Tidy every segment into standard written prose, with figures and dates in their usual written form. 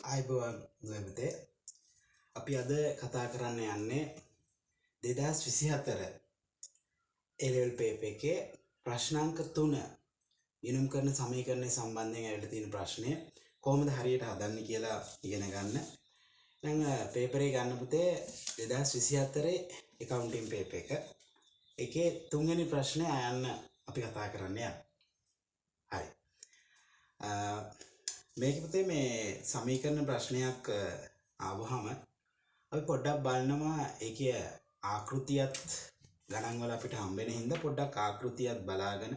ආයිබෝවන් දුවපතේ අපි අද කතා කරන්න යන්නේ 2024 A-level paper එකේ ප්‍රශ්නාංක 3 ඉනුම් කරන සමීකරණය සම්බන්ධයෙන් ඇවිල්ලා තියෙන ප්‍රශ්නය කොහොමද හරියට හදන්නේ කියලා ඉගෙන ගන්න. දැන් පේපර් එක ගන්න පුතේ 2024 accounting paper එකේ තුන්වෙනි ප්‍රශ්නේ අයන්න අපි කතා කරන්න යන්නේ. හරි. මේක පුතේ මේ සමීකරණ ප්‍රශ්නයක් ආවහම අපි පොඩ්ඩක් බලනවා ඒකේ ආකෘතියත් ගණන් වල අපිට හම්බෙන හින්දා පොඩ්ඩක් ආකෘතියත් බලාගෙන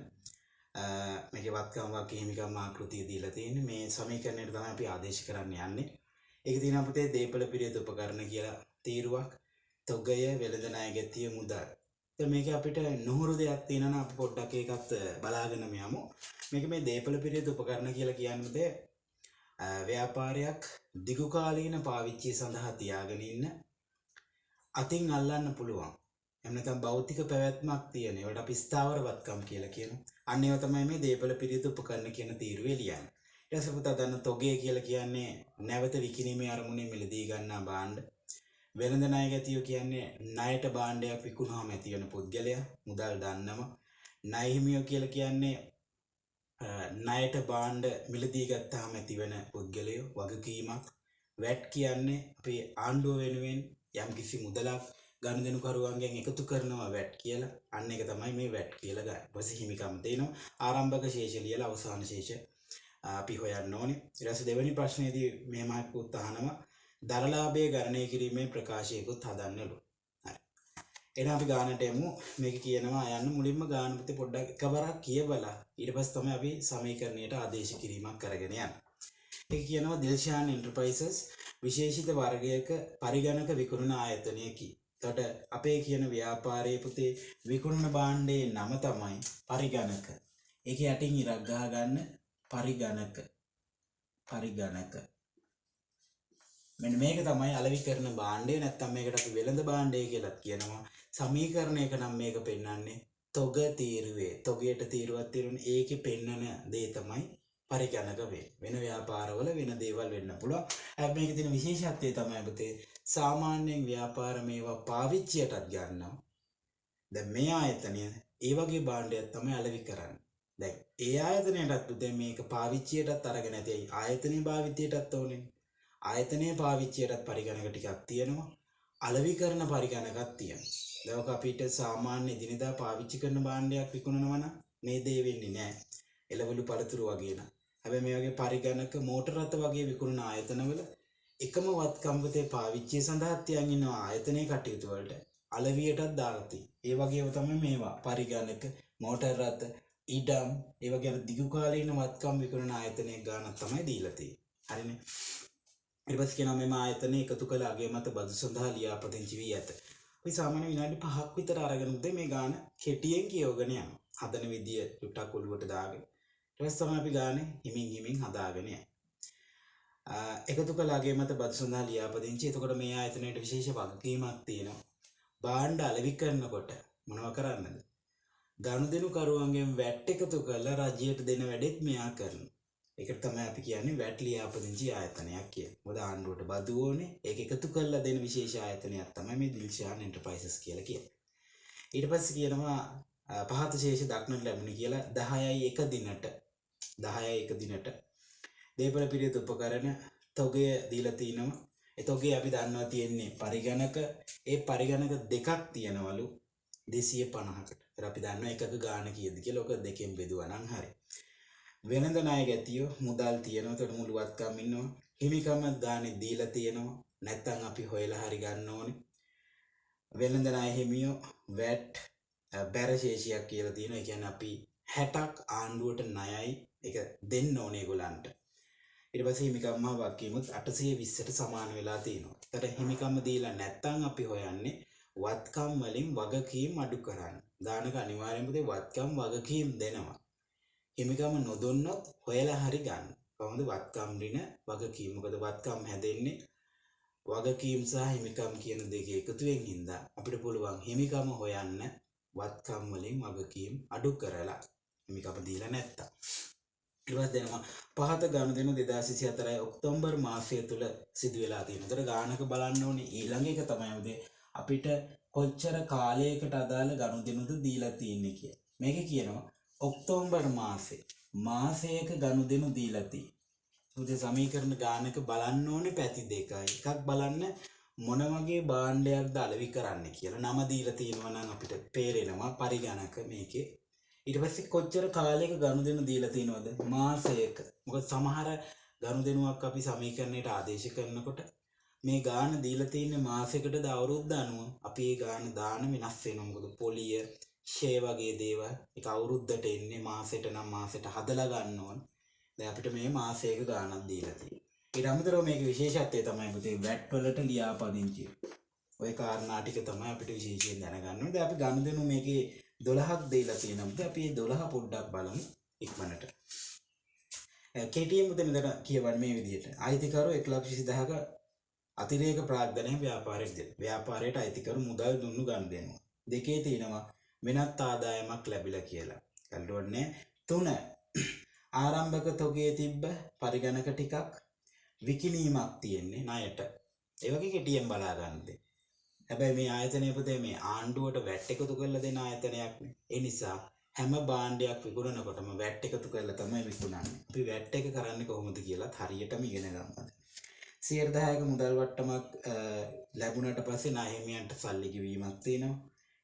මේකේ වත්කම් වාක්‍ය හිමිකම් ආකෘතිය දීලා තියෙන්නේ මේ සමීකරණයට තමයි අපි ආදේශ කරන්න යන්නේ. ඒක තියෙනවා පුතේ දීපල පිළිවෙත උපකරණ කියලා තීරුවක් තොගය වෙළඳ ණය ගැතිය මුදල්. දැන් මේක අපිට නුහුරු දෙයක් තියෙනවා නම් අපි පොඩ්ඩක් ඒකත් බලාගෙන යමු. මේක මේ දීපල පිළිවෙත උපකරණ කියලා කියන්නේ ව්‍යාපාරයක් දිගු කාලීන පාවිච්චිය සඳහා තියාගෙන ඉන්න අතින් අල්ලන්න පුළුවන්. එහෙම නැත්නම් භෞතික පැවැත්මක් තියෙන. ඒවට අපි ස්ථාවර වත්කම් කියලා කියනවා. අන්න ඒවා තමයි මේ දීපල පිළිවෙත උපකරණ කියන තීරුවේ ලියන්නේ. ඊට පස්සේ පුතා දන්න තොගය කියලා කියන්නේ නැවත විකිණීමේ අරමුණේ මිලදී ගන්නා භාණ්ඩ. වෙළඳ ණය ගැතිය කියන්නේ ණයට භාණ්ඩයක් විකුණුවාම ඇති වෙන පුද්ගලයා මුදල් දන්නම. ණය හිමියෝ කියලා කියන්නේ ණයට භාණ්ඩ මිලදී ගත්තාම ඇති වෙන පුද්ගලයෝ වගකීමක්. වැට් කියන්නේ අපි ආණ්ඩුව වෙනුවෙන් යම්කිසි මුදලක් ගනුදෙනුකරුවන්ගෙන් එකතු කරනවා වැට් කියලා. අන්න ඒක තමයි මේ වැට් කියලා ගන්න. ඊපස්සේ හිමිකම් තියෙනවා. ආරම්භක ශේෂ ලියලා අවසාන ශේෂ අපි හොයන්න ඕනේ. ඊට පස්සේ දෙවෙනි ප්‍රශ්නේදී මෙහෙමක් උත්හානම දරලාභයේ ගණනය කිරීමේ ප්‍රකාශයකුත් හදන්නලු. හරි. එහෙනම් අපි ගානට එමු. මේක කියනවා යන්න මුලින්ම ගාන පුතේ පොඩ්ඩක් එකවරක් කියවලා ඊට පස්සේ තමයි අපි සමීකරණයට ආදේශ කිරීමක් කරගෙන යන්නේ. ඒක කියනවා දිල්ෂාන් එන්ටර්ප්‍රයිසස් විශේෂිත වර්ගයක පරිගණක විකුණන ආයතනයකි. එතකොට අපේ කියන ව්‍යාපාරයේ පුතේ විකුණන භාණ්ඩයේ නම තමයි පරිගණක. ඒක යටින් ඉරක් ගහ ගන්න පරිගණක. මෙන්න මේක තමයි අලෙවි කරන භාණ්ඩය. නැත්තම් මේකට අපි වෙළඳ භාණ්ඩය කියලා කියනවා. සමීකරණයක නම් මේක පෙන්වන්නේ තොග තීරුවේ. තොගයට තීරුවක් తీරුනේ ඒකේ පෙන්වන දේ තමයි පරිගණක වෙන්නේ. වෙන ව්‍යාපාරවල වෙන දේවල් වෙන්න පුළුවන්. හැබැයි මේකේ තියෙන විශේෂත්වය තමයි පුතේ සාමාන්‍යයෙන් ව්‍යාපාර මේවා පාවිච්චියටත් ගන්නවා. දැන් මේ ආයතනය ඒ වගේ භාණ්ඩයක් තමයි අලෙවි කරන්නේ. දැන් ඒ ආයතනයටත් පුතේ මේක පාවිච්චියටත් අරගෙන නැති ආයතනයේ භාවිතයටත් ඕනේ. ආයතනයේ පාවිච්චියටත් පරිගණක ටිකක් තියෙනවා. අලෙවි කරන පරිගණකක් තියෙනවා. දැන් ඔක අපිට සාමාන්‍ය දිනදා පාවිච්චි කරන භාණ්ඩයක් විකුණනවා නම් මේ දේ වෙන්නේ නැහැ. එළවලු පළතුරු වගේ න ะ. හැබැයි මේ වගේ පරිගණක මෝටර රථ වගේ විකුණන ආයතනවල එකම වත්කම් පුතේ පාවිච්චිය සඳහා තියන් ඉන්නවා ආයතනයේ කටයුතු වලට. අලවියටත් දාලා තියෙන්නේ. ඒ වගේම තමයි මේවා පරිගණක මෝටර රථ ඉඩම් ඒ වගේ දිගු කාලීන වත්කම් විකුණන ආයතනයේ ගානක් තමයි දීලා තියෙන්නේ. හරිනේ. ඊට පස්සේ කියනවා මේ ආයතනයේ එකතු කළ අගය මත බදු සඳහා ලියාපදිංචි වී ඇත. අපි සාමාන්‍ය විනාඩි 5ක් විතර අරගෙන උදේ මේ ගාන කෙටියෙන් කියවගෙන යනවා. හදන විදිය ටුට්ටක් ඔලුවට දාගෙන. ඊට පස්සේ තමයි අපි ගානේ හිමින් හදාගෙන යන්නේ. එකතු කළ අගය මත බදු සඳහා ලියාපදිංචි. එතකොට මේ ආයතනයේ විශේෂ වගකීමක් තියෙනවා. භාණ්ඩ අලෙවි කරනකොට මොනව කරන්නද? ගනුදෙනුකරුවන්ගෙන් වැට් එකතු කරලා රජයට දෙන වැඩෙත් මෙයා කරනවා. ඒකට තමයි අපි කියන්නේ වැට් ලියාපදිංචි ආයතනයක් කියලා. මොකද ආණ්ඩුවට බදු ඕනේ. ඒක එකතු කරලා දෙන විශේෂ ආයතනයක් තමයි මේ දිල්ෂාන් එන්ටර්ප්‍රයිසස් කියලා කියන්නේ. ඊට පස්සේ කියනවා පහත ශේෂ දක්නට ලැබුණේ කියලා 10යි 1 දිනට දීපල පිළිවෙත උපකරණ තොගය දීලා තිනවා. ඒ තොගේ අපි දන්නවා තියෙන්නේ පරිගණක. ඒ පරිගණක දෙකක් තියනවලු 250කට. ඒත් අපි දන්නවා එකක ගාන කීයද කියලා. ඔක දෙකෙන් බෙදුවා නම් හරි. වෙළඳ ණය ගැතිය මුදල් තියෙනවා. ඒතකොට මුළු වත්කම් ඉන්නවා. හිමිකම ගානේ දීලා තියෙනවා. නැත්තම් අපි හොයලා හරි ගන්න ඕනේ. වෙළඳ ණය හිමියෝ වැට් බැර ශේෂයක් කියලා තියෙනවා. ඒ කියන්නේ අපි 60ක් ආණ්ඩුවට ණයයි. ඒක දෙන්න ඕනේ ඒගොල්ලන්ට. ඊට පස්සේ හිමිකම්ම වගකීමුත් 820ට සමාන වෙලා තියෙනවා. ඒතර හිමිකම්ම දීලා නැත්තම් අපි හොයන්නේ වත්කම් වලින් වගකීම් අඩු කරන්න. දානක අනිවාර්යයෙන්ම වත්කම් වගකීම් දෙනවා. හිමිකම නොදුන්නොත් හොයලා හරි ගන්න. කොහොමද වත්කම් ඍණ වගකීම්? මොකද වත්කම් හැදෙන්නේ වගකීම් සහ හිමිකම් කියන දෙකේ එකතුවෙන් හින්දා අපිට පුළුවන් හිමිකම හොයන්න වත්කම් වලින් වගකීම් අඩු කරලා හිමිකම දීලා නැත්තම්. ඊට පස්සේ දෙනවා පහත ගනුදෙනු 2024 ඔක්තෝබර් මාසය තුල සිදු වෙලා තියෙනවා. ඒතර ගානක බලන්න ඕනේ ඊළඟ එක තමයි උදේ අපිට කොච්චර කාලයකට අදාළ ගනුදෙනුද දීලා තියෙන්නේ කියලා. මේක කියනවා ඔක්තෝබර් මාසයක ගනුදෙනු දීලා තියෙන්නේ. උදේ සමීකරණ ගානක බලන්න ඕනේ පැති දෙකයි. එකක් බලන්න මොන වගේ භාණ්ඩයක්ද අලෙවි කරන්න කියලා. නම දීලා තියෙනවා නම් අපිට පේරෙනවා පරිගණක මේකේ. ඊට පස්සේ කොච්චර කාලයක ගනුදෙනු දීලා තියෙනවද මාසයක. මොකද සමහර ගනුදෙනුවක් අපි සමීකරණයට ආදේශ කරනකොට මේ ගාන දීලා තියෙන මාසයකටද අවුරුද්ද අනුව අපි ඒ ගාන දාන වෙනස් වෙනවා. මොකද පොලිය ෂේ වගේ දේවල් ඒක අවුරුද්දට එන්නේ මාසෙට නම් මාසෙට හදලා ගන්න ඕන. දැන් අපිට මේ මාසයක ගානක් දීලා තියෙනවා. ඊට අමතරව මේක විශේෂත්වය තමයි පුතේ වැට් වලට ලියාපදිංචි. ওই කාරණා ටික තමයි අපිට විශේෂයෙන් දැනගන්න ඕනේ. දැන් අපි ගනුදෙනු මේකේ 12ක් දීලා තියෙනවා. අපි මේ 12 පොඩ්ඩක් බලමු ඉක්මනට. KTM උදේ මෙතන කියවන්නේ මේ විදිහට. අයිතිකරු 1,20,000ක අතිරේක ප්‍රාග්ධනය ව්‍යාපාරයට අයිතිකරු මුදල් දුන්නු ගනුදෙනුව. දෙකේ තියෙනවා වෙනත් ආදායමක් ලැබිලා කියලා. ගන්නෝන්නේ 3 ආරම්භක තොගේ තිබ්බ පරිගණක ටිකක් විකිණීමක් තියෙන්නේ ණයට. ඒ වගේ KTM බලා ගන්නද. හැබැයි මේ ආයතනය පුතේ මේ ආණ්ඩුවට වැට් එකතු කරලා දෙන ආයතනයක් නේ. ඒ නිසා හැම භාණ්ඩයක් විකුණනකොටම වැට් එකතු කරලා තමයි විකුණන්නේ. අපි වැට් එක කරන්නේ කොහොමද කියලා හරියටම ඉගෙන ගමු. 10,000ක මුදල් වට්ටමක් ලැබුණට පස්සේ නාහිමියන්ට සල්ලි ගෙවීමක් තියෙනවා.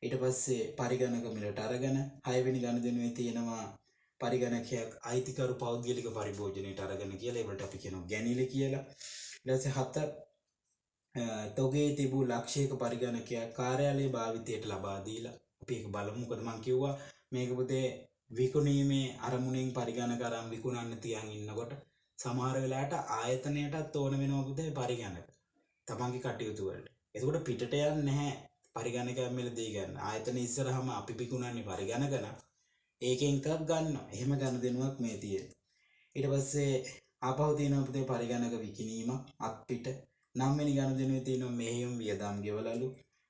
ඊට පස්සේ පරිගණක මිලට අරගෙන 6 වෙනි ගනුදෙනුවේ තියෙනවා පරිගණකයක් අයිතිකරු පෞද්ගලික පරිභෝජනයට අරගෙන කියලා. ඒකට අපි කියනවා ගැනිලි කියලා. ඊට පස්සේ 7 තොගේ තිබූ ලක්ෂයක පරිගණකයක් කාර්යාලයේ භාවිතයට ලබා දීලා අපි ඒක බලමු. මොකද මම කිව්වා මේක පුතේ විකුණීමේ අරමුණෙන් පරිගණක අරන් විකුණන්න තියන් ඉන්නකොට සමහර වෙලාවට ආයතනයටත් ඕන වෙනවා පුතේ පරිගණක තමන්ගේ කටයුතු වලට. එතකොට පිටට යන්නේ නැහැ පරිගණකයක් මිලදී ගන්න. ආයතන ඉස්සරහම අපි විකුණන්නේ පරිගණක නම් ඒකෙන් එකක් ගන්නවා. එහෙම ගනුදෙනුවක් මේ තියෙන්නේ. ඊට පස්සේ ආපහු තියෙනවා පුතේ පරිගණක විකිණීම අත්පිට. 9 වෙනි ගනුදෙනුවේ තියෙනවා මෙහෙයුම් වියදම් ගෙවලලු.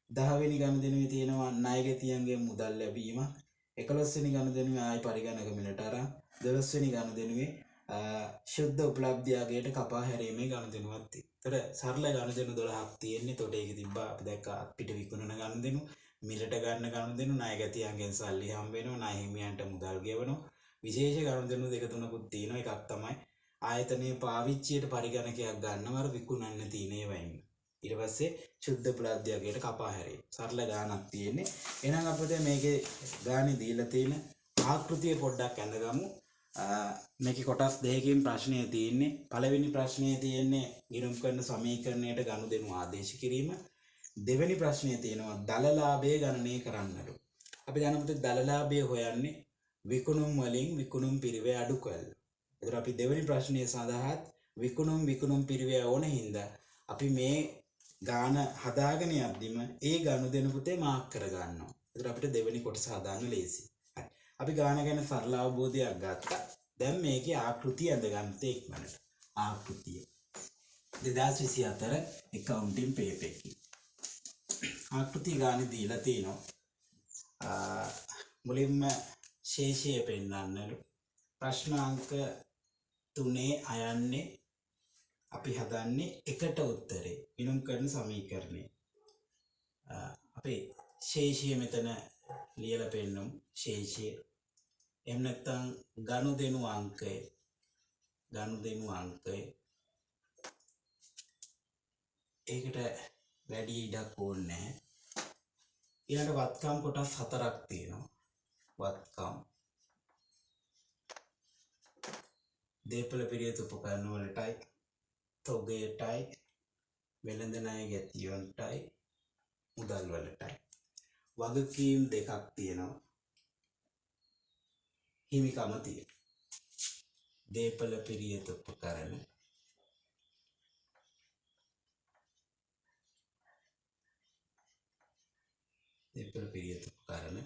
10 වෙනි ගනුදෙනුවේ තියෙනවා ණයගැතියන්ගේ මුදල් ලැබීම. 11 වෙනි ගනුදෙනුවේ ආයි පරිගණක මිලට අරන් 12 වෙනි ගනුදෙනුවේ ශුද්ධ උපලබ්ධියගේට කපා හැරීමේ ගනුදෙනුවක් තියෙනවා. ඒතර සරල ගනුදෙනු 12ක් තියෙන්නේ. ඒතකොට ඒක තිබ්බා අපි දැක්කා අපිට විකුණන ගනුදෙනු, මිලට ගන්න ගනුදෙනු, ණයගැතියන්ගෙන් සල්ලි හම්බ වෙනවා, ණය හිමියන්ට මුදල් ගෙවනවා. විශේෂ ගනුදෙනු දෙක තුනකුත් තියෙනවා. එකක් තමයි ආයතනයේ පාවිච්චියට පරිගණකයක් ගන්නවර විකුණන්න තියෙන ඒවායින්. ඊට පස්සේ ශුද්ධ උපලබ්ධියගේට කපා හැරීම. සරල ගානක් තියෙන්නේ. එහෙනම් අපිට මේකේ ගානේ දීලා තියෙන ආකෘතිය පොඩ්ඩක් අඳගමු. මේකේ කොටස් දෙකකින් ප්‍රශ්නය තියෙන්නේ. පළවෙනි ප්‍රශ්නයේ තියෙන්නේ ගිණුම් කරන සමීකරණයට ගනුදෙනු ආදේශ කිරීම. දෙවෙනි ප්‍රශ්නයේ තියෙනවා දල ලාභය ගණනය කරන්නලු. අපි දැනගමු දල ලාභය හොයන්නේ විකුණුම් වලින් විකුණුම් පිරිවැය අඩු කරලා. ඒතර අපි දෙවෙනි ප්‍රශ්නයේ සඳහාත් විකුණුම් පිරිවැය ඕන හින්දා අපි මේ ගාන හදාගෙන යද්දිම ඒ ගනුදෙනු පුතේ මාක් කර ගන්නවා. ඒතර අපිට දෙවෙනි කොටස හදාන්න ලේසි. හරි. අපි ගාන ගැන සරල අවබෝධයක් ගත්තා. දැන් මේකේ ආකෘතිය අඳගන්න ඉක්මනට. ආකෘතිය 2024 accounting paper එකේ ආකෘතිය ගානේ දීලා තිනවා. මුලින්ම ශේෂය පෙන්වන්නලු. ප්‍රශ්න අංක 3 අයන්නේ අපි හදන්නේ එකට උත්තරේ ගිණුම් කරන සමීකරණය. අපේ ශේෂය මෙතන ලියලා පෙන්නමු. ශේෂය එහෙම නැත්නම් ගනුදෙනු අංකය ඒකට වැඩි ඉඩක් ඕනේ නැහැ. ඊළඟ වත්කම් කොටස් 4ක් තියෙනවා. වත්කම් දීපල පිරියත උපකරණ වලටයි, තොගයටයි, වෙළඳ ණය ගැතියන්ටයි, මුදල් වලටයි. වගකීම් දෙකක් තියෙනවා. හිමිකම තියෙනවා. දීපල පිරියත උපකරණ දීපල පිරියත උපකරණ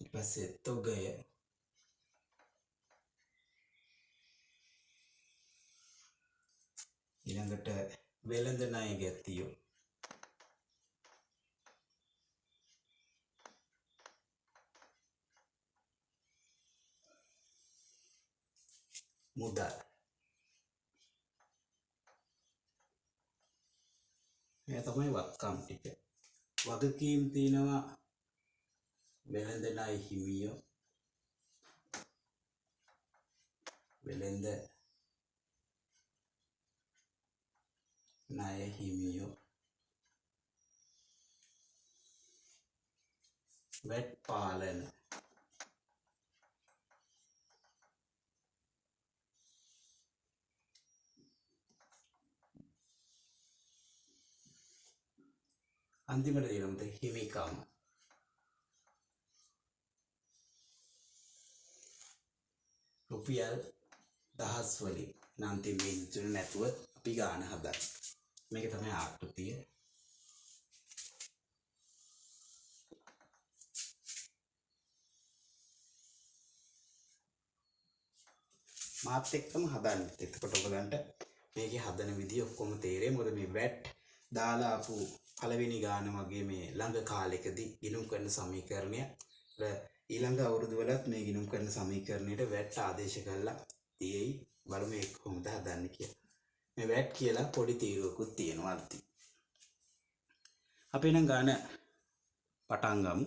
ඊට පස්සේ තොගය ඊළඟට වෙළඳ ණය ගැතියෝ මුදල්. මේ තමයි වත්කම් ටික. වගකීම් තියෙනවා වෙළඳ ණය හිමියෝ, වෙළඳ ණය හිමියෝ, වැට් පාලන, අන්තිමට තියෙනවා හිමිකම්. රුපියල් දහස් වලින් අන්තිම මිනිත්තුන නැතුව අපි ගාන හදන්න. මේක තමයි ආකෘතිය. මාත් එක්කම හදන්න. එතකොට ඔයගලන්ට මේකේ හදන විදිය ඔක්කොම තේරෙයි. මොකද මේ වැට් දාලා ආපු පළවෙනි ගාන වගේ මේ ළඟ කාලෙකදී ගිණුම් කරන සමීකරණය ඊළඟ අවුරුදු වලත් මේ ගිණුම් කරන සමීකරණයට වැට් ආදේශ කරලා තියෙයි. බලමු මේක කොහොමද හදන්නේ කියලා. මේ වැට් කියලා පොඩි තීරුවකුත් තියෙනවා අර්ථي. අපි නම් ගාන පටන් ගමු.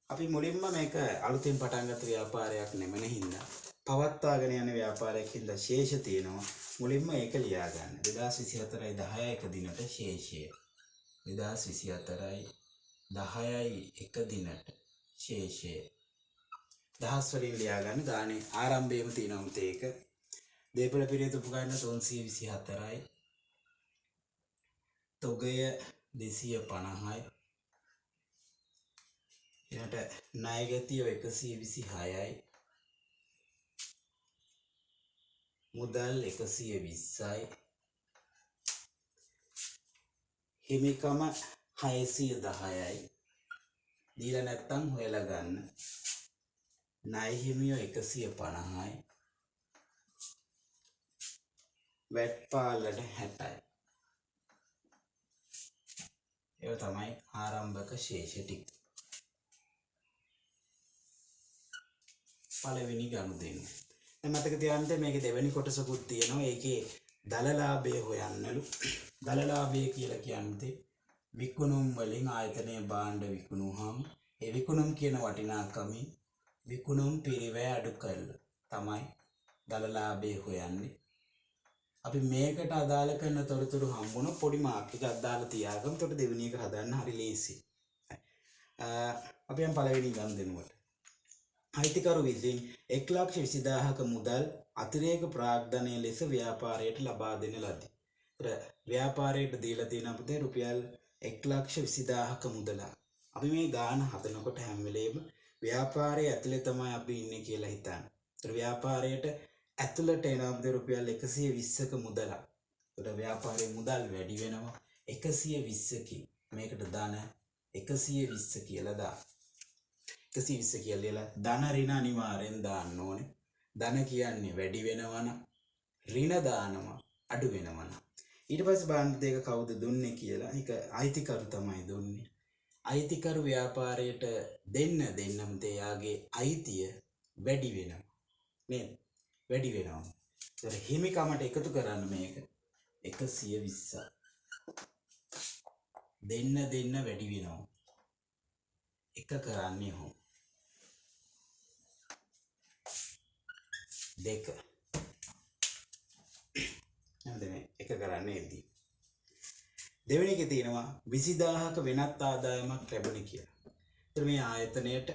අපි මුලින්ම මේක අලුතෙන් පටන් ගත්ත ව්‍යාපාරයක් නෙමෙන හින්දා පවත්වාගෙන යන ව්‍යාපාරයක් හින්දා ශේෂ තියෙනවා. මුලින්ම ඒක ලියා ගන්න. 2024යි 10යි එක දිනට ශේෂය. 2024යි 10යි එක දිනට ශේෂය. දහස් වලින් ලියා ගන්න. ගානේ ආරම්භයේම තියෙනවා මේක. දේපල පිරියත උපකරණ 324යි. තොගය 250යි. ඊට ණය ගැතිය 126යි. මුදල් 120යි. හිමිකම 610යි. දීලා නැත්තම් හොයලා ගන්න. ණය හිමියෝ 150යි. වැට් පාලට 60යි. ඒක තමයි ආරම්භක ශේෂ ටික. පළවෙනි ගනුදෙනු. දැන් මතක තියාගන්න මේකේ දෙවෙනි කොටසකුත් තියෙනවා. ඒකේ දලලාභය හොයන්නලු. දලලාභය කියලා කියන්නේ විකුණුම් වලින් ආයතනයේ භාණ්ඩ විකුණුවාම ඒ විකුණුම් කියන වටිනාකමින් විකුණුම් පිරිවැය අඩු කරලා තමයි දලලාභය හොයන්නේ. අපි මේකට අදාළ කරන තොරතුරු හම්බුන පොඩි මාක් එකක් දාලා තියාගමු. එතකොට දෙවෙනි එක හදන්න හරි ලේසියි. අපි යම් පළවෙනි ගනුදෙනුවට. අයිතිකරු විසින් 1,20,000ක මුදල් අතිරේක ප්‍රාග්ධනය ලෙස ව්‍යාපාරයට ලබා දෙන ලදී. ව්‍යාපාරයට දීලා තියෙන අපිට රුපියල් 1,20,000ක මුදල. අපි මේ ගාන හදනකොට හැම වෙලේම ව්‍යාපාරයේ ඇතුලේ තමයි අපි ඉන්නේ කියලා හිතන්න. ව්‍යාපාරයට ඇතුළට එන අපිට රුපියල් 120ක මුදල. ව්යාපාරයේ මුදල් වැඩි වෙනවා 120කින්. මේකට ධන 120 කියලා දාන්න. 120 කියලා ධන ඍණ අනිවාර්යෙන් දාන්න ඕනේ. ධන කියන්නේ වැඩි වෙනවනම් ඍණ දානවා අඩු වෙනවනම්. ඊට පස්සේ බලන්න දෙක කවුද දුන්නේ කියලා. ඒක අයිතිකරු තමයි දුන්නේ. අයිතිකරු ව්‍යාපාරයට දෙන්නම එයාගේ අයිතිය වැඩි වෙනවා. නේද? වැඩි වෙනවා. ඒතර හිමිකමට එකතු කරන්න මේක 120. දෙන්න වැඩි වෙනවා. එක කරන්නේ හො. දෙක. නේද? එක කරන්නේ එදී. දෙවෙනි එකේ තියෙනවා 20000ක වෙනත් ආදායමක් ලැබුණේ කියලා. ඒතර මේ ආයතනයේට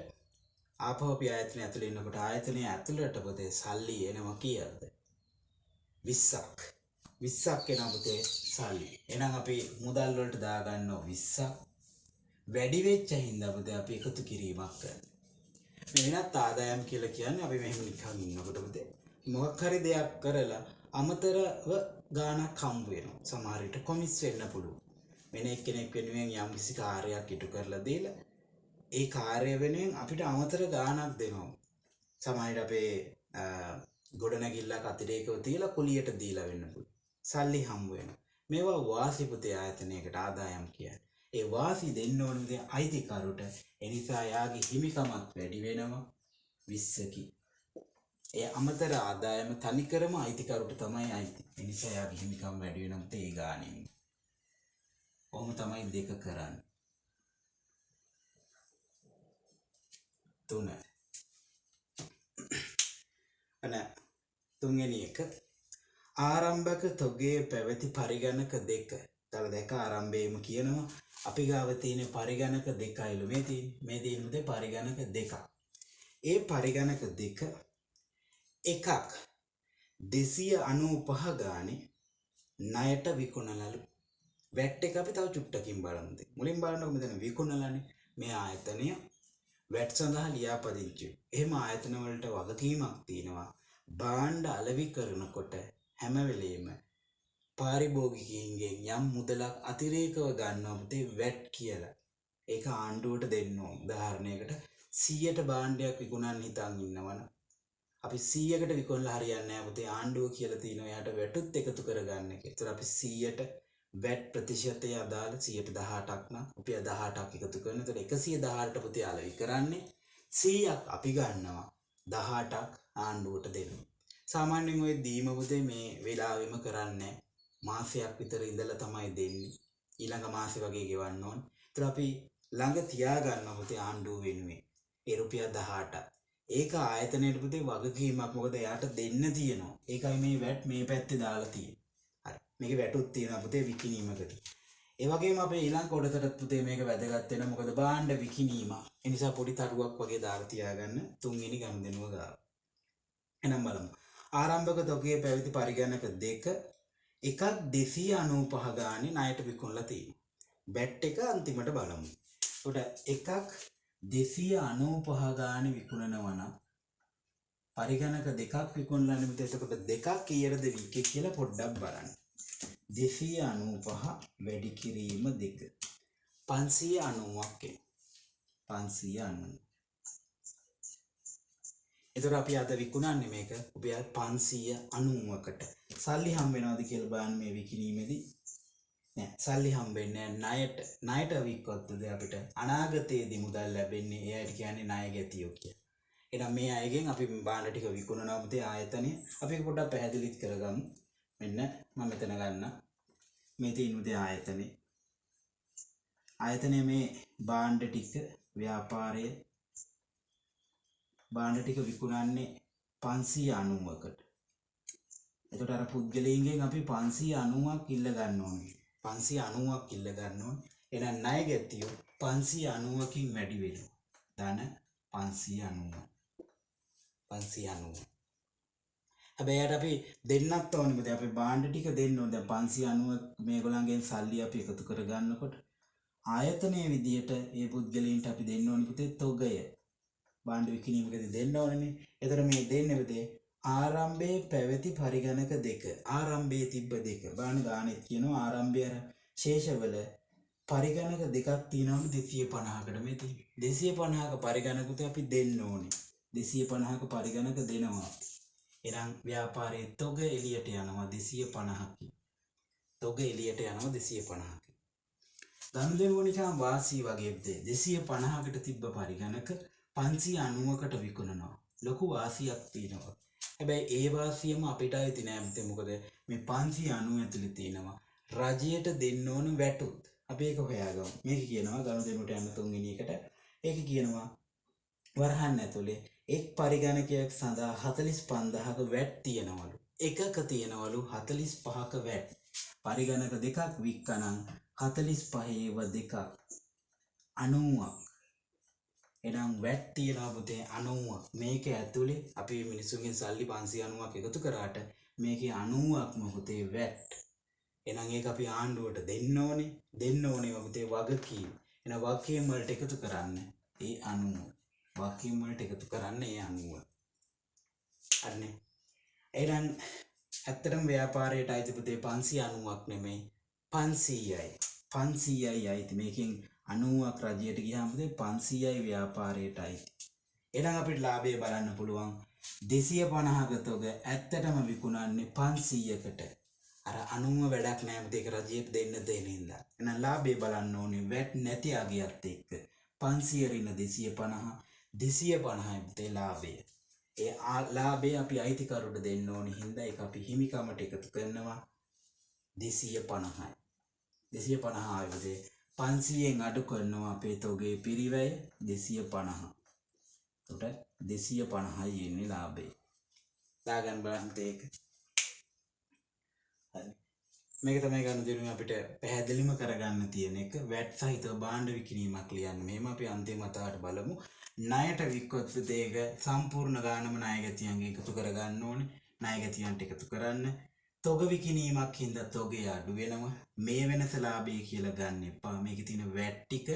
ආපහු අපි ආයතනය ඇතුළේ ඉන්නකොට ආයතනයේ ඇතුළට පොතේ සල්ලි එනවා කීයද? 20ක්. 20ක් එනවා පොතේ සල්ලි. එහෙනම් අපි මුදල් වලට දාගන්නවා 20ක්. වැඩි වෙච්ච හින්දා පොතේ අපි එකතු කිරීමක් කරනවා. මේ වෙනත් ආදායම් කියලා කියන්නේ අපි මෙහෙම නිකන් ඉන්නකොට පොතේ මොකක් හරි දෙයක් කරලා අමතරව ගාණක් හම්බ වෙනවා. සමහර විට කොමිස් වෙන්න පුළුවන්. වෙන එක්කෙනෙක් වෙනුවෙන් යම් කිසි කාර්යයක් ඉටු කරලා දීලා ඒ කාර්ය වෙනුවෙන් අපිට අමතර ගාණක් දෙනවා. සමහර අපේ ගොඩනැගිල්ලක් අතිරේකව තියලා කුලියට දීලා වෙන්න පුළුවන්. සල්ලි හම්බ වෙනවා. මේවා වාසි පුතේ ආයතනයකට ආදායම් කියන්නේ. ඒ වාසි දෙන්න ඕනේ අයිතිකරුට. ඒ නිසා යාගේ හිමිකමක් වැඩි වෙනවා 20කින්. ඒ අමතර ආදායම තනිකරම අයිතිකරුට තමයි අයිති. ඒ නිසා යාගේ හිමිකම් වැඩි වෙනම ඒ ගානින්. කොහොම තමයි දෙක කරන්නේ. 3 අන තුන්වෙනි එක ආරම්භක තොගේ පැවති පරිගණක දෙක. තව දෙක ආරම්භයේම කියනවා අපි ගාව තියෙන පරිගණක දෙකයිලු මේ තියෙන්නේ. මේ තියෙන්නේ පරිගණක දෙකක්. ඒ පරිගණක දෙක එකක් 295 ගානේ ණයට විකුණනලු. වැට් එක අපි තව චුට්ටකින් බලමු. මුලින් බලනකොට මෙතන විකුණනලානේ. මේ ආයතනය වැට් සඳහා ලියාපදිංචි. එහෙම ආයතන වලට වගකීමක් තියෙනවා. භාණ්ඩ අලෙවි කරනකොට හැම වෙලෙම පාරිභෝගිකයින්ගෙන් යම් මුදලක් අතිරේකව ගන්නවා පුතේ වැට් කියලා. ඒක ආණ්ඩුවට දෙන්න ඕන. උදාහරණයකට 100ට භාණ්ඩයක් විකුණන්න හිතන් ඉන්නවනම් අපි 100කට විකුණලා හරියන්නේ නැහැ පුතේ. ආණ්ඩුව කියලා තියෙනවා එයාට වැටුත් එකතු කරගන්න එක. ඒතර අපි 100ට වැට් ප්‍රතිශතය අදාළ 118ක් නම් අපි 18ක් එකතු කරන. ඒතර 118ට පුතේ අලෙවි කරන්නේ 100ක් අපි ගන්නවා 18ක් ආණ්ඩුවට දෙනවා. සාමාන්‍යයෙන් ඔය දීම පුතේ මේ වෙලාවෙම කරන්නේ මාසයක් විතර ඉඳලා තමයි දෙන්නේ. ඊළඟ මාසේ වගේ ගෙවන්න ඕන. ඒතර අපි ළඟ තියාගන්න පුතේ ආණ්ඩුව වෙනුවෙන් ඒ රුපියල් 18ක්. ඒක ආයතනයට පුතේ වගකීමක්. මොකද එයාට දෙන්න තියෙනවා. ඒකයි මේ වැට් මේ පැත්තේ දාලා තියෙන්නේ. හරි. මේකේ වැටුත් තියෙනවා පුතේ විකිණීමකට. ඒ වගේම අපේ ඊළඟ කොටසට පුතේ මේක වැදගත් වෙනවා. මොකද භාණ්ඩ විකිණීම. ඒ නිසා පොඩි තරුවක් වගේ දාලා තියාගන්න තුන්වෙනි ගනුදෙනුව ගාව. එහෙනම් බලමු. ආරම්භක තොගයේ පැවති පරිගණක දෙක එකක් 295 ගානේ ණයට විකුණලා තියෙනවා. බැට් එක අන්තිමට බලමු. ඒකට එකක් 295 ගානේ විකුණනවා නම් පරිගණක දෙකක් විකුණලා නෙමෙයි. එතකොට දෙකක් කීයටද වික්කේ කියලා පොඩ්ඩක් බලන්න. 295 වැඩි කිරීම 2 590ක් එන 590. එතකොට අපි අද විකුණන්නේ මේක රුපියල් 590කට. සල්ලි හම්බ වෙනවද කියලා බලන්න මේ විකිණීමේදී. නෑ සල්ලි හම්බෙන්නේ නෑ. ණයට වික්කොත්ද අපිට අනාගතයේදී මුදල් ලැබෙන්නේ. එයාට කියන්නේ ණය ගැතියෝ කියලා. එහෙනම් මේ අයගෙන් අපි භාණ්ඩ ටික විකුණනවා පුතේ ආයතනය. අපි ඒක පොඩ්ඩක් පැහැදිලිත් කරගමු. මෙන්න මම මෙතන ගන්න. මේ තියෙන පුතේ ආයතනය. ආයතනයේ මේ භාණ්ඩ ටික ව්‍යාපාරයේ භාණ්ඩ ටික විකුණන්නේ 590කට. එතකොට අර පුද්ගලයන්ගෙන් අපි 590ක් ඉල්ල ගන්න ඕනේ. 590ක් ඉල්ල ගන්න ඕනේ. එහෙනම් ණය ගැතියෝ 590කින් වැඩි වෙනවා. ධන 590. 590. හැබැයි අපි දෙන්නත් ඕනේ. මොකද අපි භාණ්ඩ ටික දෙන්න ඕනේ. දැන් 590 මේගොල්ලන්ගෙන් සල්ලි අපි එකතු කර ගන්නකොට ආයතනයේ විදියට මේ පුද්ගලයන්ට අපි දෙන්න ඕනේ පුතේ තොගය. භාණ්ඩ විකිණීමකදී දෙන්න ඕනේනේ. ඒතර මේ දෙන්නේ පුතේ ආරම්භයේ පැවති පරිගණක දෙක. ආරම්භයේ තිබ්බ දෙක. බලන්න ගානෙත් කියනවා ආරම්භය අර ශේෂවල පරිගණක දෙකක් තියෙනවලු 250කට. මේ 250ක පරිගණකුත් අපි දෙන්න ඕනේ. 250ක පරිගණක දෙනවා. එහෙනම් ව්‍යාපාරයේ තොග එළියට යනවා 250ක්. තොග එළියට යනවා 250ක්. ගනුදෙනුව නිකන් වාසී වගේ දෙ 250කට තිබ්බ පරිගණක 590කට විකුණනවා. ලොකු වාසියක් තියෙනවා. හැබැයි ඒ වාසියම අපිට ඇති නෑ මතේ. මොකද මේ 590 ඇතුලේ තියෙනවා රජයට දෙන්න ඕන වැටුත්. අපි ඒක හොයාගමු. මේක කියනවා ගනුදෙනුවට යන තුන්වෙනි එකට. ඒක කියනවා වරහන් ඇතුලේ එක් පරිගණකයක් සඳහා 45000ක වැට් තියනවලු. එකක තියනවලු 45ක වැට්. පරිගණක දෙකක් වික්කනම් 45 2ක් 90ක්. එනම් වැට් තියනවා පුතේ 90ක්. මේක ඇතුලේ අපි මිනිසුන්ගෙන් සල්ලි 590ක් එකතු කරාට මේකේ 90ක්ම පුතේ වැට්. එහෙනම් ඒක අපි ආණ්ඩුවට දෙන්න ඕනේ. දෙන්න ඕනේ පුතේ වගකීම. එහෙනම් වගකීම් වලට එකතු කරන්න ඒ 90. වගකීම් වලට එකතු කරන්න ඒ 90. හරිනේ. එහෙනම් ඇත්තටම ව්‍යාපාරයට අයිති පුතේ 590ක් නෙමෙයි 500යි. 500යි අයිති. මේකෙන් 90ක් රජයට ගියාම පුතේ 500යි ව්‍යාපාරයට අයිති. එහෙනම් අපිට ලාභය බලන්න පුළුවන් 250ක තොග ඇත්තටම විකුණන්නේ 500කට. අර 90 වැඩක් නෑ පුතේ. ඒක රජයට දෙන්න දෙන හින්දා. එහෙනම් ලාභය බලන්න ඕනේ වැට් නැති අගයත් එක්ක 500 රින 250 250යි පුතේ ලාභය. ඒ ලාභය අපි අයිතිකරුට දෙන්න ඕනි හින්දා ඒක අපි හිමිකමට එකතු කරනවා 250යි. 250 ආයුධේ 500න් අඩු කරනවා අපේ තොගේ පිරිවැය 250. උට 250යි එන්නේ ලාභය. දාගන්න බලන්න ඒක. හරි. මේක තමයි ගනුදෙනුව අපිට පැහැදිලිම කරගන්න තියෙන එක. වැට් සහිතව භාණ්ඩ විකිණීමක් ලියන්න. මෙහෙම අපි අන්තිම වතාවට බලමු. ණයට වික්කොත් ඒක සම්පූර්ණ ගානම ණයගැතියන්ගෙන් එකතු කරගන්න ඕනේ. ණයගැතියන්ට එකතු කරන්න. තොග විකිණීමක් හින්දා තොගේ අඩු වෙනවා. මේ වෙනස ලාභය කියලා ගන්න එපා. මේකේ තියෙන වැට් ටික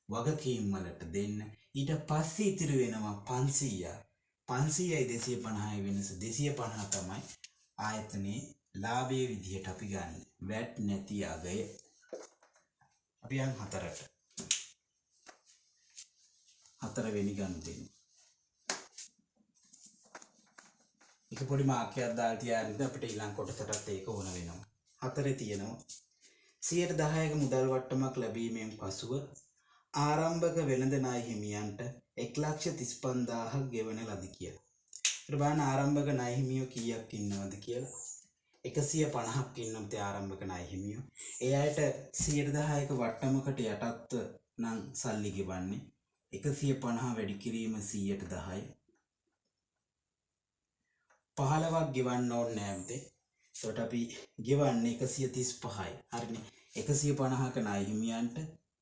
වගකීම් වලට දෙන්න. ඊට පස්සේ ඉතිරි වෙනවා 500යි. 500යි 250යි වෙනස 250 තමයි ආයතනයේ ලාභයේ විදිහට අපි ගන්න. වැට් නැති අගය. අපි යන් 4ට. 4 වෙනි ගනුදෙනුව. එක පොඩි මාක්කයක් දාලා තියාගෙන අපිට ඊළඟ කොටසටත් ඒක ඕන වෙනවා. 4 තියෙනවා 10%ක මුදල් වට්ටමක් ලැබීමෙන් පසුව ආරම්භක වෙළඳ ණය හිමියන්ට 1,35,000ක් ගෙවන ලද කියලා. ඊට බලන්න ආරම්භක ණය හිමියෝ කීයක් ඉන්නවද කියලා. 150ක් ඉන්නොත් ආරම්භක ණය හිමියෝ. ඒ අයට 10%ක වට්ටමකට යටත්ව නම් සල්ලි ගෙවන්නේ 150 වැඩි කිරීම 110යි. 15ක් ගෙවන්න ඕනේ නැහැ මතේ. ඒකට අපි ගෙවන්නේ 135යි. හරිනේ. 150ක ණය හිමියන්ට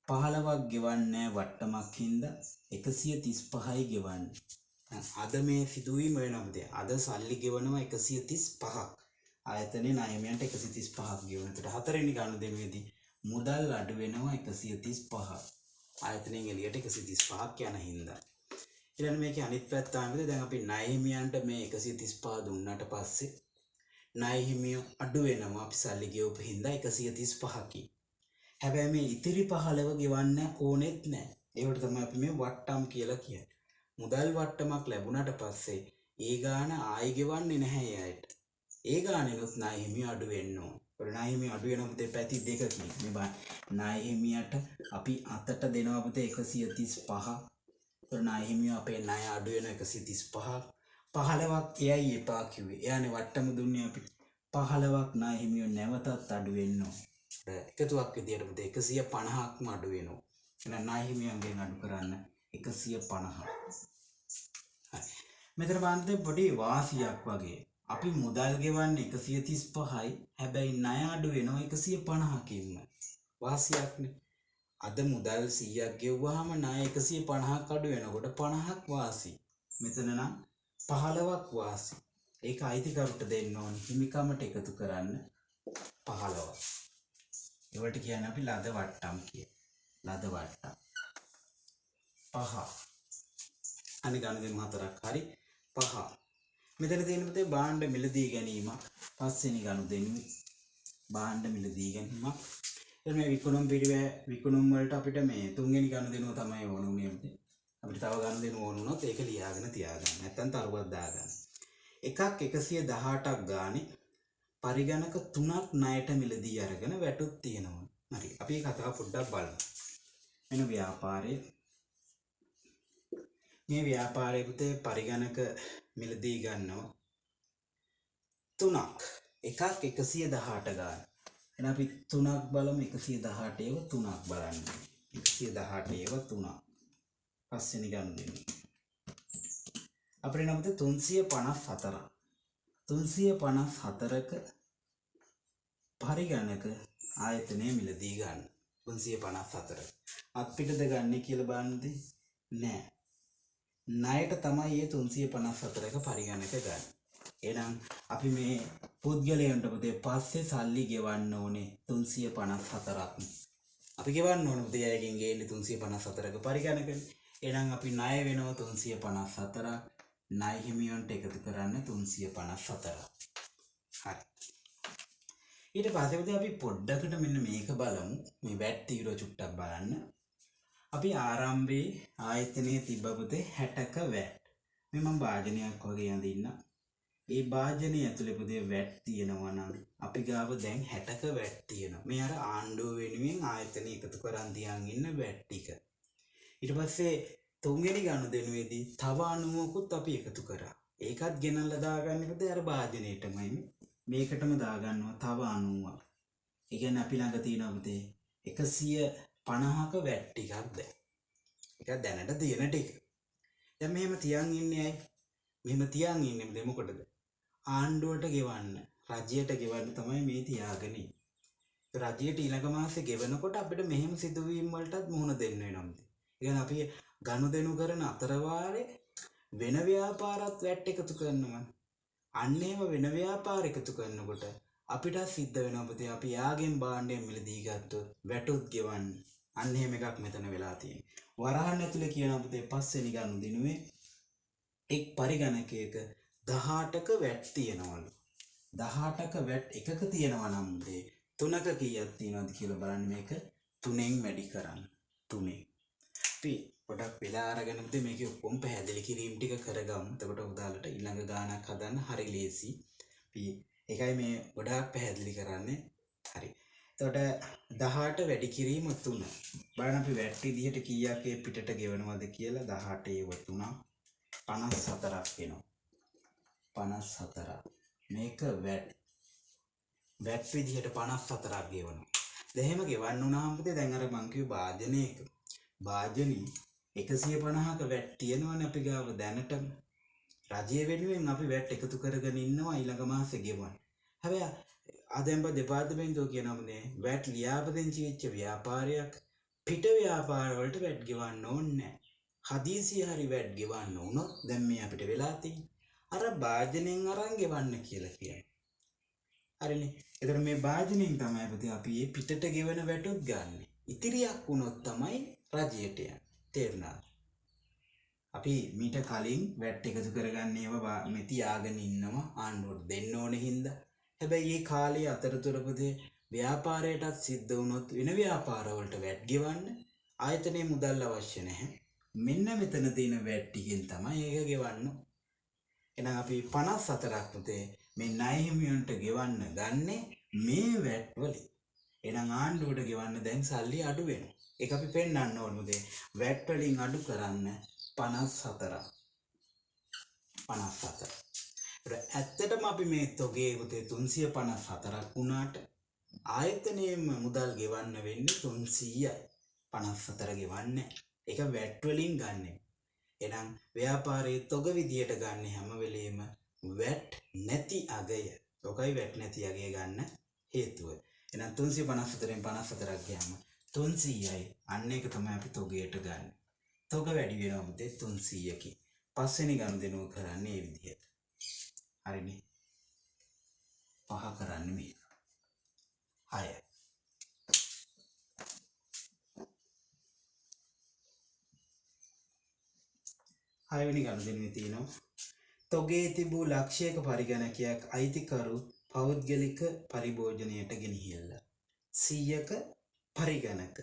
15ක් ගෙවන්නේ වට්ටමක් හින්දා 135යි ගෙවන්නේ. අද මේ සිදුවීම වෙනවද? අද සල්ලි ගෙවනවා 135ක්. ආයතනයේ ණය හිමියන්ට 135ක් ගෙවන. ඒකට හතරවෙනි ගනුදෙනුවේදී මුදල් අඩු වෙනවා 135. ආයතනයෙන් එළියට 135ක් යන හින්දා. ඊළඟ මේකේ අනිත් පැත්ත තමයි දැන් අපි ණය හිමියන්ට මේ 135 දුන්නාට පස්සේ ණය හිමියෝ අඩු වෙනවා අපි සල්ලි ගෙවපු හින්දා 135කි. හැබැයි මේ ඉතිරි 15 ගෙවන්න ඕනෙත් නැහැ. ඒකට තමයි අපි මේ වට්ටම් කියලා කියන්නේ. මුදල් වට්ටමක් ලැබුණාට පස්සේ ඒ ගාන ආයි ගෙවන්නේ නැහැ එයාට. ඒ ගානෙනුත් ණය හිමියෝ අඩු වෙන්න ඕන. ඒ ණය හිමියෝ අඩු වෙන පුතේ පැති දෙකකින්. මේ බලන්න. ණය හිමියට අපි අතට දෙනවා පුතේ 135. ඒ ණය හිමියෝ අපේ ණය අඩු වෙන 135. 15ක් එයයි එපා කිව්වේ. එයානේ වට්ටම දුන්නේ අපිට. 15ක් ණය හිමියෝ නැවතත් අඩු වෙන්න ඕන. එකතුවක් විදියට පුතේ 150ක්ම අඩු වෙනවා. එහෙනම් ණය හිමියන්ගෙන් අඩු කරන්න 150. හරි. මෙතන බලන්න පොඩි වාසියක් වගේ. අපි මුදල් ගෙවන්නේ 135යි. හැබැයි ණය අඩු වෙනවා 150කින්ම. වාසියක්නේ. අද මුදල් 100ක් ගෙවුවාම ණය 150ක් අඩු වෙනකොට 50ක් වාසි. මෙතන නම් 15ක් වාසි. ඒක අයිතිකරුට දෙන්න ඕන. හිමිකමට එකතු කරන්න 15. ඒවට කියන්නේ අපි ලද වට්ටම් කිය. ලද වට්ටම්. 5. අනිත් ගණන් හතරක් හරි 5. මෙතන තියෙන පුතේ භාණ්ඩ මිලදී ගැනීම පස්වෙනි ගනුදෙනුවේ භාණ්ඩ මිලදී ගැනීමක්. එතන මේ විකුණුම් වලට අපිට මේ තුන්වෙනි ගනුදෙනුව තමයි ඕන උනේ පුතේ. අපිට තව ගනුදෙනුව ඕන වුණොත් ඒක ලියාගෙන තියාගන්න. නැත්නම් තරුවක් දාගන්න. එකක් 118ක් ගානේ පරිගණක 3ක් ණයට මිලදී අරගෙන වැටුත් තියෙනවා. හරි. අපි මේ කතාව පොඩ්ඩක් බලමු. මෙන්න ව්‍යාපාරයේ මේ ව්‍යාපාරයේ පුතේ පරිගණක මිලදී ගන්නවා 3ක්. එකක් 118 ගාන. එහෙනම් අපි 3ක් බලමු 118 ඒව 3ක් බලන්න. 118 ඒව 3ක්. පස්වෙනි ගනුදෙනුව. අපිට නම් 354. 354ක පරිගණක ආයතනය මිලදී ගන්න. 354. අපිටද ගන්න කියලා බලන්නද? නෑ. ණයට තමයි මේ 354ක පරිගණක ගන්න. එහෙනම් අපි මේ පුද්ගලයන්ට පුතේ පස්සේ සල්ලි ගෙවන්න ඕනේ 354ක්. අපි ගෙවන්න ඕනේ පුතේ අයගෙන් ගේන්නේ 354ක පරිගණකනේ. එහෙනම් අපි ණය වෙනවා 354ක්. ණය හිමියන්ට එකතු කරන්න 354ක්. හරි. ඊට පස්සේ පුතේ අපි පොඩ්ඩකට මෙන්න මේක බලමු. මේ වැට් තීරෝ චුට්ටක් බලන්න. අපි ආරම්භයේ ආයතනයේ තිබ්බ පුතේ 60ක වැට්. මේ මම භාජනයක් වගේ අඳින්න. ඒ භාජනය ඇතුලේ පුතේ වැට් තියෙනවා නම් අපි ගාව දැන් 60ක වැට් තියෙනවා. මේ අර ආණ්ඩුව වෙනුවෙන් ආයතන එකතු කරන් තියන් ඉන්න වැට් ටික. ඊට පස්සේ තුන්වෙනි ගනුදෙනුවේදී තව අණුවකුත් අපි එකතු කරා. ඒකත් ගෙනල්ලා දාගන්නකොද අර භාජනයේටමයි මේකටම දාගන්නවා තව 90ක්. ඒ කියන්නේ අපි ළඟ තියෙනවා පුතේ 150ක වැට් ටිකක් දැන්. ඒක දැනට තියෙන ටික. දැන් මෙහෙම තියන් ඉන්නේ අය. මෙහෙම තියන් ඉන්නේ මොකටද? ආණ්ඩුවට ගෙවන්න, රජයට ගෙවන්න තමයි මේ තියාගෙන ඉන්නේ. රජයට ඊළඟ මාසේ ගෙවනකොට අපිට මෙහෙම සිදුවීම් වලටත් මුහුණ දෙන්න වෙනවා. ඒ කියන්නේ අපි ගනුදෙනු කරන අතරවාරේ වෙන ව්‍යාපාරات වැට් එකතු කරනවා. අන්න ඒව වෙන ව්‍යාපාර එකතු කරනකොට අපිට සිද්ධ වෙනවා පුතේ අපි යාගෙන් භාණ්ඩයෙන් මිලදී ගත්තොත් වැටුත් ගෙවන්න. අන්න එහෙම එකක් මෙතන වෙලා තියෙනවා. වරහන් ඇතුලේ කියනවා පුතේ පස්වෙනි ගනුදෙනුවේ එක් පරිගණකයක 18ක වැට් තියනවලු. 18ක වැට් එකක තියනවා නම් පුතේ 3ක කීයක් තියෙනවද කියලා බලන්න මේක 3ෙන් වැඩි කරන්න. 3ෙන්. අපි පොඩක් වෙලා අරගෙන පුතේ මේකේ ඔක්කොම පැහැදිලි කිරීම ටික කරගමු. එතකොට උදාලට ඊළඟ ගානක් හදන්න හරි ලේසි. අපි ඒකයි මේ ගොඩාක් පැහැදිලි කරන්නේ. හරි. එතකොට 18 වැඩි කිරීම 3. බලන්න අපි වැට් විදිහට කීයක් පිටට ගෙවනවද කියලා 18 ඒව 3 54ක් වෙනවා. 54. මේක වැට් විදිහට 54ක් ගෙවනවා. දැන් එහෙම ගෙවන්න උනාම පුතේ දැන් අර මං කිව්ව භාජනයක භාජනී 150ක වැට් තියෙනවනේ අපි ගාව දැනටම. රජය වෙනුවෙන් අපි වැට් එකතු කරගෙන ඉන්නවා ඊළඟ මාසේ ගෙවන්න. හැබැයි ආදැම්බ දෙපාර්තමේන්තුව කියනවානේ වැට් ලියාපදිංචි වෙච්ච ව්‍යාපාරයක් පිට ව්‍යාපාර වලට වැට් ගෙවන්න ඕනේ නැහැ. හදිසිය හරි වැට් ගෙවන්න වුණොත් දැන් මේ අපිට වෙලා තියෙන්නේ අර භාජනෙන් අරන් ගෙවන්න කියලා කියනවා. හරිනේ. ඒතර මේ භාජනෙන් තමයි පුතේ අපි මේ පිටට ගෙවන වැටුත් ගන්න. ඉතිරියක් වුණොත් තමයි රජයට යන්නේ. තේරුණාද? අපි මීට කලින් වැට් එකතු කරගන්න ඒවා මේ තියාගෙන ඉන්නවා ආණ්ඩුවට දෙන්න ඕනේ හින්දා. හැබැයි මේ කාලේ අතරතුර පුතේ ව්‍යාපාරයටත් සිද්ධ වුණොත් වෙන ව්‍යාපාර වලට වැට් ගෙවන්න ආයතනයේ මුදල් අවශ්‍ය නැහැ. මෙන්න මෙතන තියෙන වැට් ටිකෙන් තමයි ඒක ගෙවන්න. එහෙනම් අපි 54ක් පුතේ මේ ණය හිමියන්ට ගෙවන්න ගන්නේ මේ වැට් වලින්. එහෙනම් ආණ්ඩුවට ගෙවන්න දැන් සල්ලි අඩු වෙනවා. ඒක අපි පෙන්වන්න ඕනේ මුදේ වැට් වලින් අඩු කරන්න 54. 54. ඇත්තටම අපි මේ තොගේ පුතේ 354ක් වුණාට ආයතනයේම මුදල් ගෙවන්න වෙන්නේ 300යි. 54 ගෙවන්නේ. ඒක වැට් වලින් ගන්න. එහෙනම් ව්‍යාපාරයේ තොග විදියට ගන්න හැම වෙලෙම වැට් නැති අගය. ඔකයි වැට් නැති අගය ගන්න හේතුව. එහෙනම් 354න් 54ක් ගියාම 300යි. අන්න ඒක තමයි අපි තොගයට ගන්න. තොග වැඩි වෙනවා මුතේ 300කින්. පස්වෙනි ගනුදෙනුව කරන්නේ මේ විදිහට. හරිනේ. 5 කරන්නේ මේක. 6. හයවෙනි ගනුදෙනුවේ තියෙනවා තොගේ තිබූ ලක්ෂයක පරිගණකයක් අයිතිකරු පෞද්ගලික පරිභෝජනයට ගෙනහිල්ලා 100ක පරිගණක.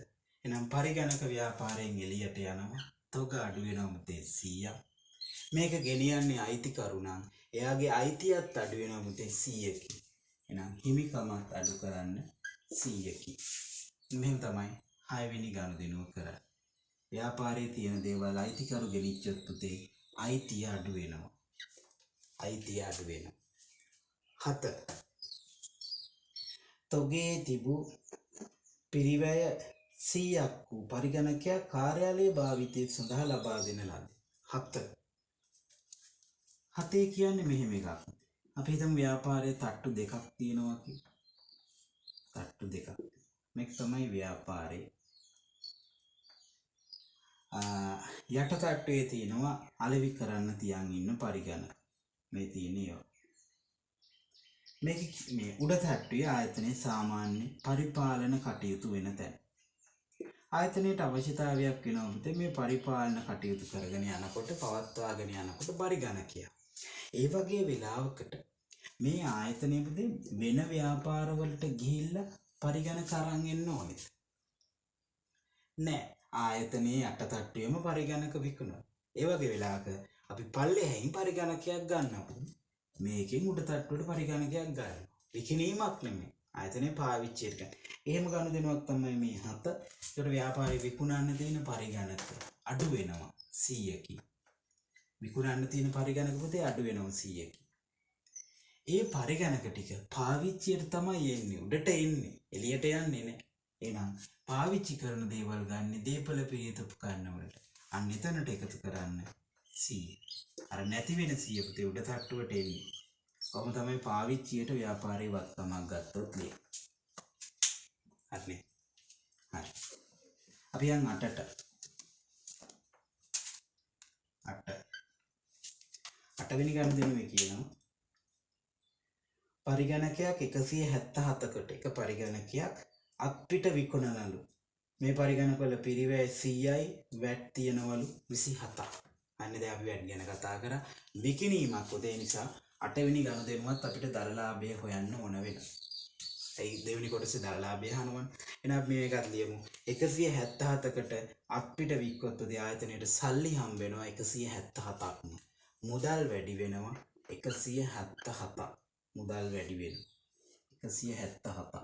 එහෙනම් පරිගණක ව්‍යාපාරයෙන් එළියට යනවා තොග අඩු වෙනවා මුතේ 100ක්. මේක ගෙනියන්නේ අයිතිකරු නම් එයාගේ අයිතියත් අඩු වෙනවා මුතේ 100කින්. එහෙනම් හිමිකමත් අඩු කරන්න 100කින්. මෙහෙම තමයි 6 වෙනි ගනුදෙනුව කරන්නේ. ව්‍යාපාරයේ තියෙන දේවල් අයිතිකරු ගෙනිච්චොත් පුතේ අයිතිය අඩු වෙනවා. අයිතිය අඩු වෙනවා. 7. තොගේ තිබූ පිරිවැය 100ක් වූ පරිගණකයක් කාර්යාලයේ භාවිතය සඳහා ලබා දෙන ලද. 7. 7 කියන්නේ මෙහෙම එකක්. අපි හිතමු ව්‍යාපාරයේ තට්ටු දෙකක් තියෙනවා කියලා. තට්ටු දෙකක්. මේක තමයි ව්‍යාපාරේ. යට තට්ටුවේ තියෙනවා අලෙවි කරන්න තියන් ඉන්න පරිගණක. මේ තියෙන්නේ මේක මේ උඩ තට්ටුවේ ආයතනයේ සාමාන්‍ය පරිපාලන කටයුතු වෙන තැන. ආයතනයට අවශ්‍යතාවයක් වෙනවා මේ පරිපාලන කටයුතු කරගෙන යනකොට පවත්වාගෙන යනකොට පරිගණකය. ඒ වගේ වෙලාවකට මේ ආයතනයේ වෙන ව්‍යාපාරවලට ගිහිල්ලා පරිගණක අරන් එන්න ඕනේ. නෑ. ආයතනයේ යට තට්ටුවේම පරිගණක විකුණනවා. ඒ වගේ වෙලාවක අපි පල්ලෙහැයින් පරිගණකයක් ගන්නවා. මේකෙන් උඩ තට්ටුවට පරිගණකයක් ගන්නවා. විකිණීමක් නෙමෙයි. ආයතනයේ පාවිච්චියට ගන්න. එහෙම ගනුදෙනුවක් තමයි මේ 7. ඒකට ව්‍යාපාරේ විකුණන්න දෙන පරිගණක අඩු වෙනවා 100කින්. විකුණන්න තියෙන පරිගණක පුතේ අඩු වෙනවා 100කින්. ඒ පරිගණක ටික පාවිච්චියට තමයි එන්නේ. උඩට එන්නේ. එළියට යන්නේ නැහැ. එහෙනම් පාවිච්චි කරන දේවල් ගන්න දීපල පිළියෙත උපකරණ වලට. අන්න එතනට එකතු කරන්න 100. අර නැති වෙන 100 පුතේ උඩ තට්ටුවට එන්නේ. කොහොම තමයි පාවිච්චියට ව්‍යාපාරයේ වත්කමක් ගත්තොත් ලිය. හරිනේ. හරි. අපි යන් 8ට. 8 වෙනි ගනුදෙනුවේ කියනවා පරිගණකයක් 177කට එක පරිගණකයක් අත්පිට විකුණනලු. මේ පරිගණකවල පිරිවැය 100යි වැට් තියනවලු 27ක්. අන්න දැන් අපි වැට් ගැන කතා කරා. විකිණීමක් උදේ නිසා 8 වෙනි ගනුදෙනුවත් අපිට දරලාභය හොයන්න ඕන වෙනවා. ඒ දෙවෙනි කොටසේ දරලාභය හනවන. එහෙනම් මේ එකත් ලියමු. 177කට අත්පිට වික්කොත් උදේ ආයතනයේ සල්ලි හම්බ වෙනවා 177ක්ම. මුදල් වැඩි වෙනවා 177ක්. මුදල් වැඩි වෙනවා 177ක්.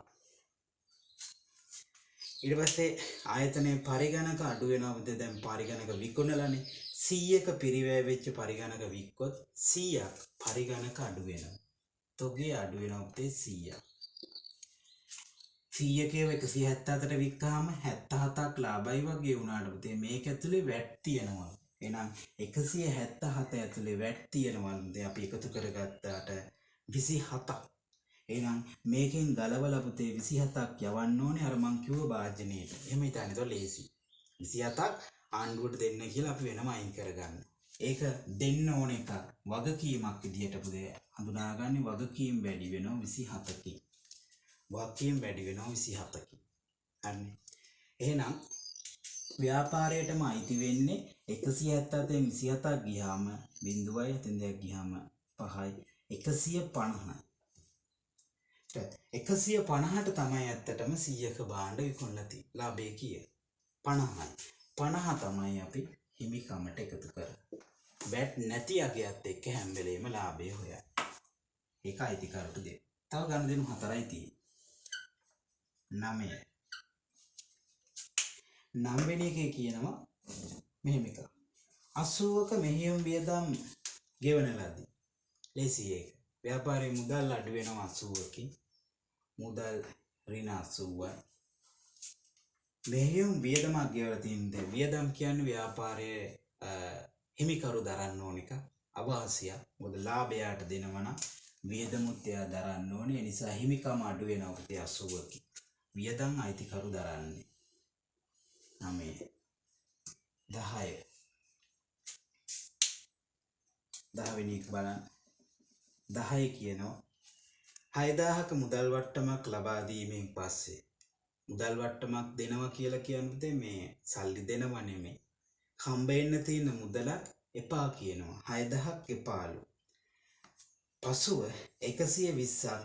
ඊට පස්සේ ආයතනයේ පරිගණක අඩු වෙනවද? දැන් පරිගණක විකුණලානේ 100ක පිරිවැය වෙච්ච පරිගණක වික්කොත් 100ක් පරිගණක අඩු වෙනවා. තොගේ අඩු වෙනවා උතේ 100ක්. 100කේව 177ට වික්කාම 77ක් ලාභයි වගේ වුණාට පුතේ මේක ඇතුලේ වැට් තියෙනවා. එහෙනම් 177 ඇතුලේ වැට් තියෙනවා. දැන් අපි එකතු කරගත්තාට 27ක්. එහෙනම් මේකෙන් ගලවලා පුතේ 27ක් යවන්න ඕනේ අර මං කිව්ව භාජනයේට. එහෙම හිතන්නේ તો ලේසි. 27ක් ආණ්ඩුවට දෙන්න කියලා අපි වෙනම අයින් කරගන්න. ඒක දෙන්න ඕන එක වගකීමක් විදියට පුතේ හඳුනාගන්නේ. වගකීම් වැඩි වෙනවා 27කින්. වගකීම් වැඩි වෙනවා 27කින්. හරිනේ. එහෙනම් ව්‍යාපාරයටම අයිති වෙන්නේ 177න් 27ක් ගියාම බිඳුවයි අතෙන් දෙයක් ගියාම 5යි 150යි. 150ට තමයි ඇත්තටම 100ක භාණ්ඩ විකුණලා තියෙන්නේ. ලාභය කීයද? 50යි. 50 තමයි අපි හිමිකමට එකතු කරන්නේ. වැට් නැති අගයත් එක්ක හැම වෙලේම ලාභය හොයන්නේ. ඒක අයිතිකරුට දෙන්න. තව ගනුදෙනු 4යි තියෙන්නේ. 9. 9 වෙනි එකේ කියනවා මෙහෙම එකක්. 80ක මෙහෙයුම් වියදම් ගෙවන ලදී. ලේසි ඒක. ව්‍යාපාරයේ මුදල් අඩු වෙනවා 80කින්. මුදල් ඍණ 80යි. මෙහෙයුම් වියදමක් ගෙවලා තින්නේ. වියදම් කියන්නේ ව්‍යාපාරයේ හිමිකරු දරන්න ඕන එක අවාසියක්. මොකද ලාභයට දෙනවා නම් වියදමුත් එයා දරන්න ඕනේ. ඒ නිසා හිමිකම අඩු වෙනවා පුතේ 80කින්. වියදම් අයිතිකරු දරන්නේ 9. 10. 10 වෙනි එක බලන්න. 10 කියනවා 6000ක මුදල් වට්ටමක් ලබා දීමෙන් පස්සේ මුදල් වට්ටමක් දෙනවා කියලා කියන්නේ මේ සල්ලි දෙනව නෙමෙයි. හම්බෙන්න තියෙන මුදලක් එපා කියනවා. 6000ක් එපාලු. පසුව 120ක්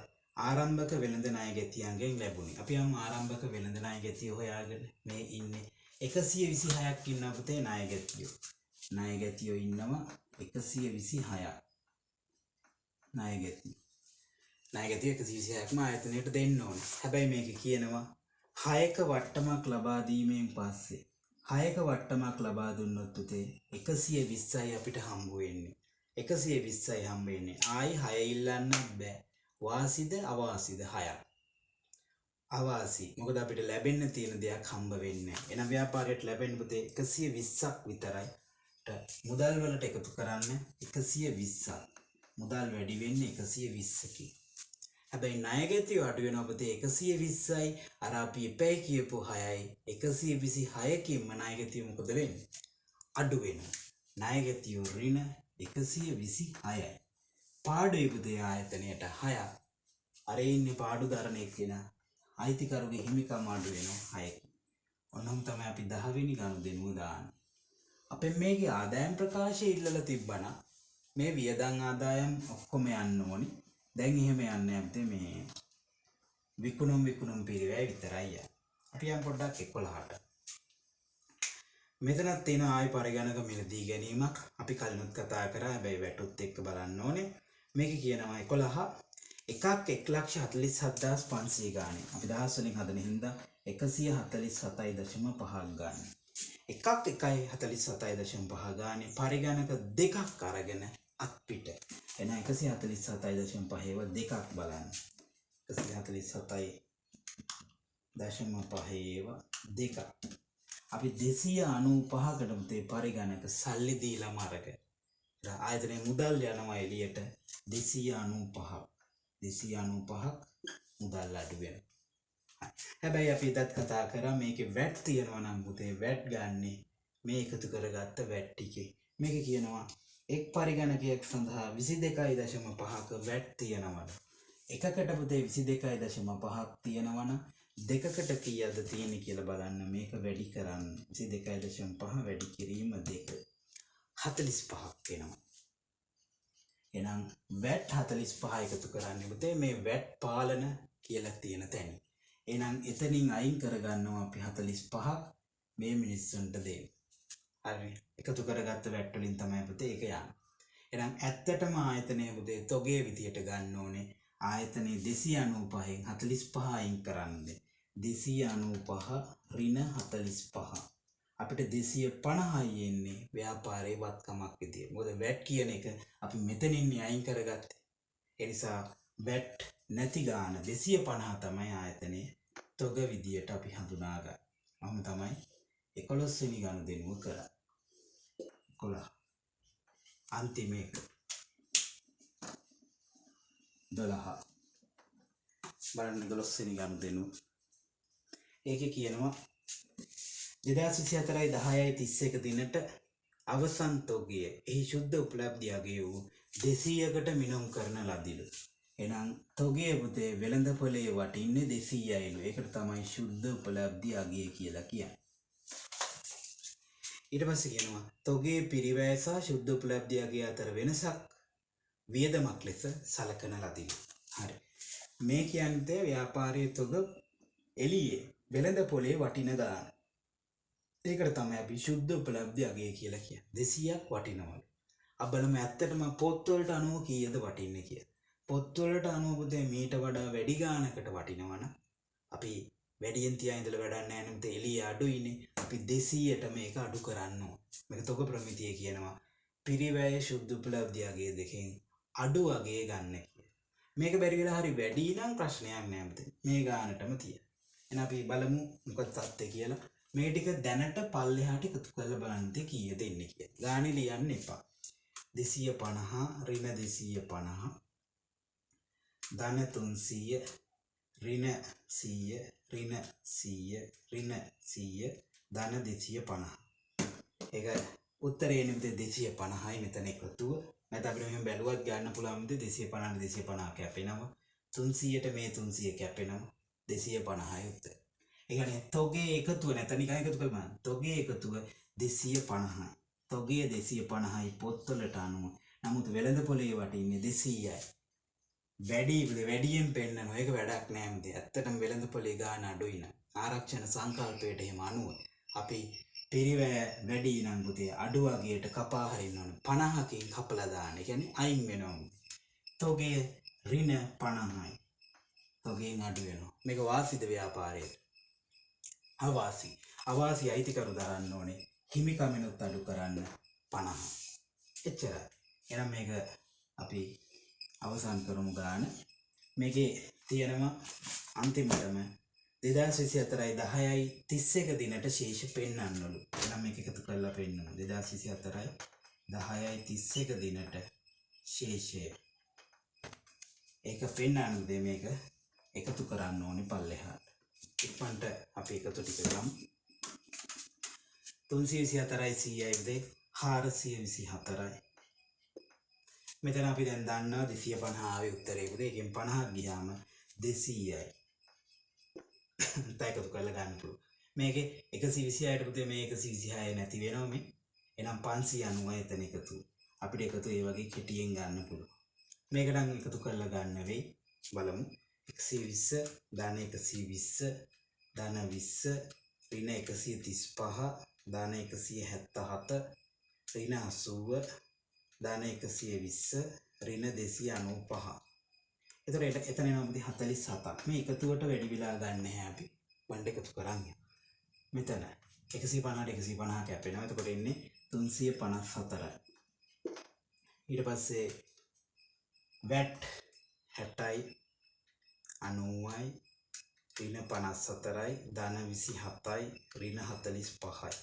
ආරම්භක වෙළඳ ණය ගැතියන්ගෙන් ලැබුණේ. අපි යමු ආරම්භක වෙළඳ ණය ගැතිය හොයාගෙන මේ ඉන්නේ 126ක් ඉන්නවා පුතේ ණය ගැතියෝ. ණය ගැතියෝ ඉන්නවා 126ක්. ණය ගැතියෝ 126ක්ම ආයතනයට දෙන්න ඕනේ. හැබැයි මේක කියනවා 6ක වට්ටමක් ලබා දීමෙන් පස්සේ 6ක වට්ටමක් ලබා දුන්නොත් පුතේ 120යි අපිට හම්බ වෙන්නේ. 120යි හම්බ වෙන්නේ. ආයි 6 ඉල්ලන්නත් බෑ. වාසිද අවාසිද 6ක්. අවාසි. මොකද අපිට ලැබෙන්න තියෙන දෙයක් හම්බ වෙන්නේ නැහැ. එහෙනම් ව්‍යාපාරයට ලැබෙන්න පුතේ 120ක් විතරයි. මුදල් වලට එකතු කරන්න 120ක්. මුදල් වැඩි වෙන්නේ 120කින්. හැබැයි ණය ගැතියෝ අඩු වෙනවා පුතේ 120යි අර අපි එපැයි කියපු 6යි 126කින්ම ණය ගැතියෝ මොකද වෙන්නේ? අඩු වෙනවා. ණය ගැතියෝ ඍණ 126යි. පාඩුවේ පුතේ ආයතනයට 6ක්. අර ඉන්නේ පාඩු දරන එක්කෙනා අයිතිකරුගේ හිමිකම අඩු වෙනවා 6කින්. ඔන්නම තමයි අපි 10 වෙනි ගනුදෙනුව දාන්නේ. අපෙන් මේකේ ආදායම් ප්‍රකාශය ඉල්ලලා තිබ්බනම් මේ වියදම් ආදායම් ඔක්කොම යන්න ඕනි. දැන් එහෙම යන්නේ නැත්නම් මේ විකුණුම් පිරිවැය විතරයි යන්නේ. අපි යම් පොඩ්ඩක් 11ට. මෙතනත් තියෙන ආයි පරිගණක මිලදී ගැනීමක් අපි කලිනුත් කතා කරා. හැබැයි වැටුත් එක්ක බලන්න ඕනේ. මේක කියනවා 11 එකක් 1,47,500 ගානේ. අපි දහස් වලින් හදන හින්දා 147.5ක් ගන්න. එකක් 1.47.5 ගානේ පරිගණක දෙකක් අරගෙන අත්පිට එන 147.5 දෙකක් බලන්න 147.5 දෙකක් අපි 295කට මුතේ පරිගණක සල්ලි දීලාම අරගෙන ආයතනයේ මුදල් යනවා එළියට 295ක් මුදල් අඩු වෙනවා. හැබැයි අපි ඉදත් කතා කරා මේකේ වැට් තියනවා නම් පුතේ වැට් ගන්නෙ මේ එකතු කරගත්ත වැට් ටිකේ. මේක කියනවා එක් පරිගණකයක් සඳහා 22.5ක වැට් තියනවා. එකකට පුතේ 22.5ක් තියනවා නම් දෙකකට කීයද තියෙන්නේ කියලා බලන්න මේක වැඩි කරන්න 22.5 වැඩි කිරීම 2 45ක් වෙනවා. එහෙනම් වැට් 45 එකතු කරන්නේ පුතේ මේ වැට් පාලන කියලා තියෙන තැන. එහෙනම් එතනින් අයින් කරගන්නවා අපි 45ක් මේ මිනිස්සුන්ට දෙන්න. හරි. එකතු කරගත්ත වැට් වලින් තමයි පුතේ ඒක යන්නේ. එහෙනම් ඇත්තටම ආයතනයේ පුතේ තොගේ විදියට ගන්න ඕනේ. ආයතනයේ 295න් 45 අයින් කරන්නේ. 295 ඍණ 45. අපිට 250යි එන්නේ ව්‍යාපාරයේ වත්කමක් විදියට. මොකද වැට් කියන එක අපි මෙතනින් අයින් කරගත්තේ. ඒ නිසා වැට් නැති ගාන 250 තමයි ආයතනයේ තොග විදියට අපි හඳුනාගන්නේ. මම තමයි 11 වෙනි ගනුදෙනුව කරා. 11 අන්තිම එක 12 බලන්න 12 වෙනි ගනුදෙනුව. ඒකේ කියනවා 2024-10-31 දිනට අවසන් තොගය එහි ශුද්ධ උපලබ්ධිය අගය වූ 200කට මිනුම් කරන ලදිලු. එහෙනම් තොගය පුතේ වෙළඳපොලේ වටින්නේ 200යිලු. ඒකට තමයි ශුද්ධ උපලබ්ධිය අගය කියලා කියන්නේ. ඊට පස්සේ කියනවා තොගේ පිරිවැය සහ ශුද්ධ උපලබ්ධිය අගය අතර වෙනසක් වියදමක් ලෙස සලකන ලදිලු. හරි. මේ කියන්නේ ව්‍යාපාරයේ තොග එළියේ වෙළඳපොලේ වටින ගාන. ඒකට තමයි අපි ශුද්ධ උපලබ්ධිය අගය කියලා කියන්නේ. 200ක් වටිනවලු. අපලම ඇත්තටම පොත් වලට අනුව කීයද වටින්නේ කියලා. පොත් වලට අනුව පුතේ මීට වඩා වැඩි ගානකට වටිනවනම් අපි වැඩියෙන් තියා ඉඳලා වැඩක් නැහැ නේ පුතේ එළිය අඩුයිනේ. අපි 200ට මේක අඩු කරන්න ඕන. මේක තොග ප්‍රමිතිය කියනවා. පිරිවැය ශුද්ධ උපලබ්ධිය අගය දෙකෙන් අඩු අගය ගන්න කියලා. මේක බැරි වෙලා හරි වැඩි නම් ප්‍රශ්නයක් නෑ පුතේ. මේ ගානටම තිය. එහෙනම් අපි බලමු මොකක්ද තත්ත්වය කියලා. මේ ටික දැනට පල්ලෙහාට එකතු කරලා බලන්න කීයද එන්නේ කියලා. ගානේ ලියන්න එපා. 250 ඍණ 250 ධන 300 ඍණ 100 ඍණ 100 ඍණ 100 ධන 250. ඒක උත්තරේ එන්නේ 250යි මෙතන එකතුව. නැත්නම් අපිට මෙහෙම බැලුවත් ගන්න පුළුවන් 250 250 කැපෙනවා. 300ට මේ 300 කැපෙනවා. 250යි උත්තරේ. ඒ කියන්නේ තොගේ එකතුව නැත්නම් නිකන් එකතු කරපන්. තොගේ එකතුව 250යි. තොගේ 250යි පොත්වලට අනුව. නමුත් වෙළඳපොලේ වටින්නේ 200යි. වැඩියෙන් පෙන්නනවා. ඒක වැඩක් නෑ මන්දේ. ඇත්තටම වෙළඳපොලේ ගාන අඩුයි න ะ. ආරක්ෂණ සංකල්පයට එහෙම අනුව අපි පිරිවැය වැඩි නම් පුතේ අඩු වගේට කපා හරින්න ඕන. 50කින් කපලා දාන්න. ඒ කියන්නේ අයින් වෙනවා. තොගේ ඍණ 50යි. තොගෙන් අඩු වෙනවා. මේක වාසිද ව්‍යාපාරයේ? අවාසි. අවාසි අයිතිකරු දරන්න ඕනේ. හිමිකමිනුත් අඩු කරන්න 50. එච්චරයි. එහෙනම් මේක අපි අවසන් කරමු ගාන. මේකේ තියෙනවා අන්තිමටම 2024-10-31 දිනට ශේෂ පෙන්වන්නලු. එහෙනම් මේක එකතු කරලා පෙන්නනවා. 2024-10-31 දිනට ශේෂය. ඒක පෙන්වන්න දෙ මේක එකතු කරන්න ඕනේ පල්ලෙහාට. ඉක්මනට අපි එකතු ටික ගමු. 324යි 424යි. මෙතන අපි දැන් දන්නවා 250 ආවේ උත්තරේ පුතේ. එකෙන් 50ක් ගියාම 200යි. තව එකතු කරලා ගන්න පුළුවන්. මේකේ 126ට පුතේ මේ 126 නැති වෙනවා මේ. එහෙනම් 590 එතන එකතු. අපිට එකතු ඒ වගේ කෙටියෙන් ගන්න පුළුවන්. මේක නම් එකතු කරලා ගන්න වෙයි. බලමු. 120 ධන 120 ධන 20 ඍණ 135 ධන 177 ඍණ 80 ධන 120 ඍණ 295. එතකොට එතන එනවා 47ක්. මේ එකතුවට වැඩි වෙලා ගන්න නැහැ අපි. වණ්ඩ එකතු කරන්නේ. මෙතන 150 කැපෙනවා. එතකොට එන්නේ 354යි. ඊට පස්සේ වැට් 60යි 90යි ඍණ 54යි ධන 27යි ඍණ 45යි.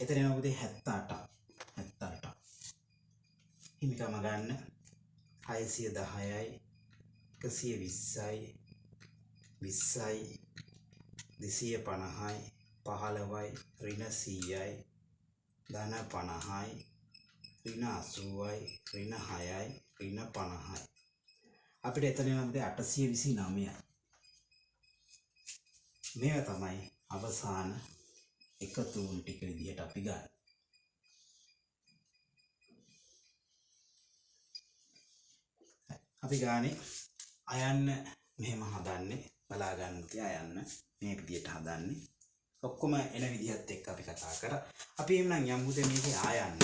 එතන එනවා පුතේ 78. හිමිකම ගන්න 610යි 120යි 20යි 250යි 15යි ඍණ 100යි ධන 50යි ඍණ 80යි ඍණ 6යි ඍණ 50යි. අපිට එතන එනවා පුතේ 829යි. මේවා තමයි අවසාන එකතුන් ටික විදිහට අපි ගන්න. අපි ගානේ අයන්න මෙහෙම හදන්නේ බලා ගන්න තියා අයන්න මේ විදිහට හදන්නේ. ඔක්කොම එන විදිහත් එක්ක අපි කතා කරා. අපි එමුනම් යමු මේකේ ආයන්න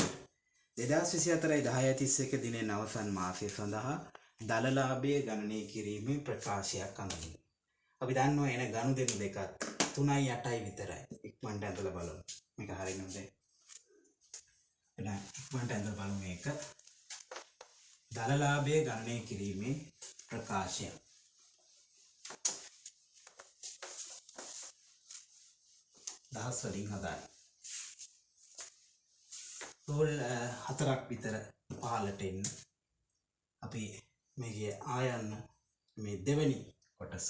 2024 10/31 දිනේ අවසන් මාසය සඳහා දලලාභය ගණනය කිරීමේ ප්‍රකාශයක් අනුව අපි දන්නවා එන ගනුදෙනු දෙකක් 3යි 8යි විතරයි. ඉක්මනට ඇඳලා බලමු. මේක හරියනවද? එහෙනම් ඉක්මනට ඇඳලා බලමු මේක. දලලාභය ගණනය කිරීමේ ප්‍රකාශය. දහස් වලින් හදාගන්න. රෝල් 4ක් විතර පහළට එන්න. අපි මේකේ ආයන්න මේ දෙවෙනි කොටස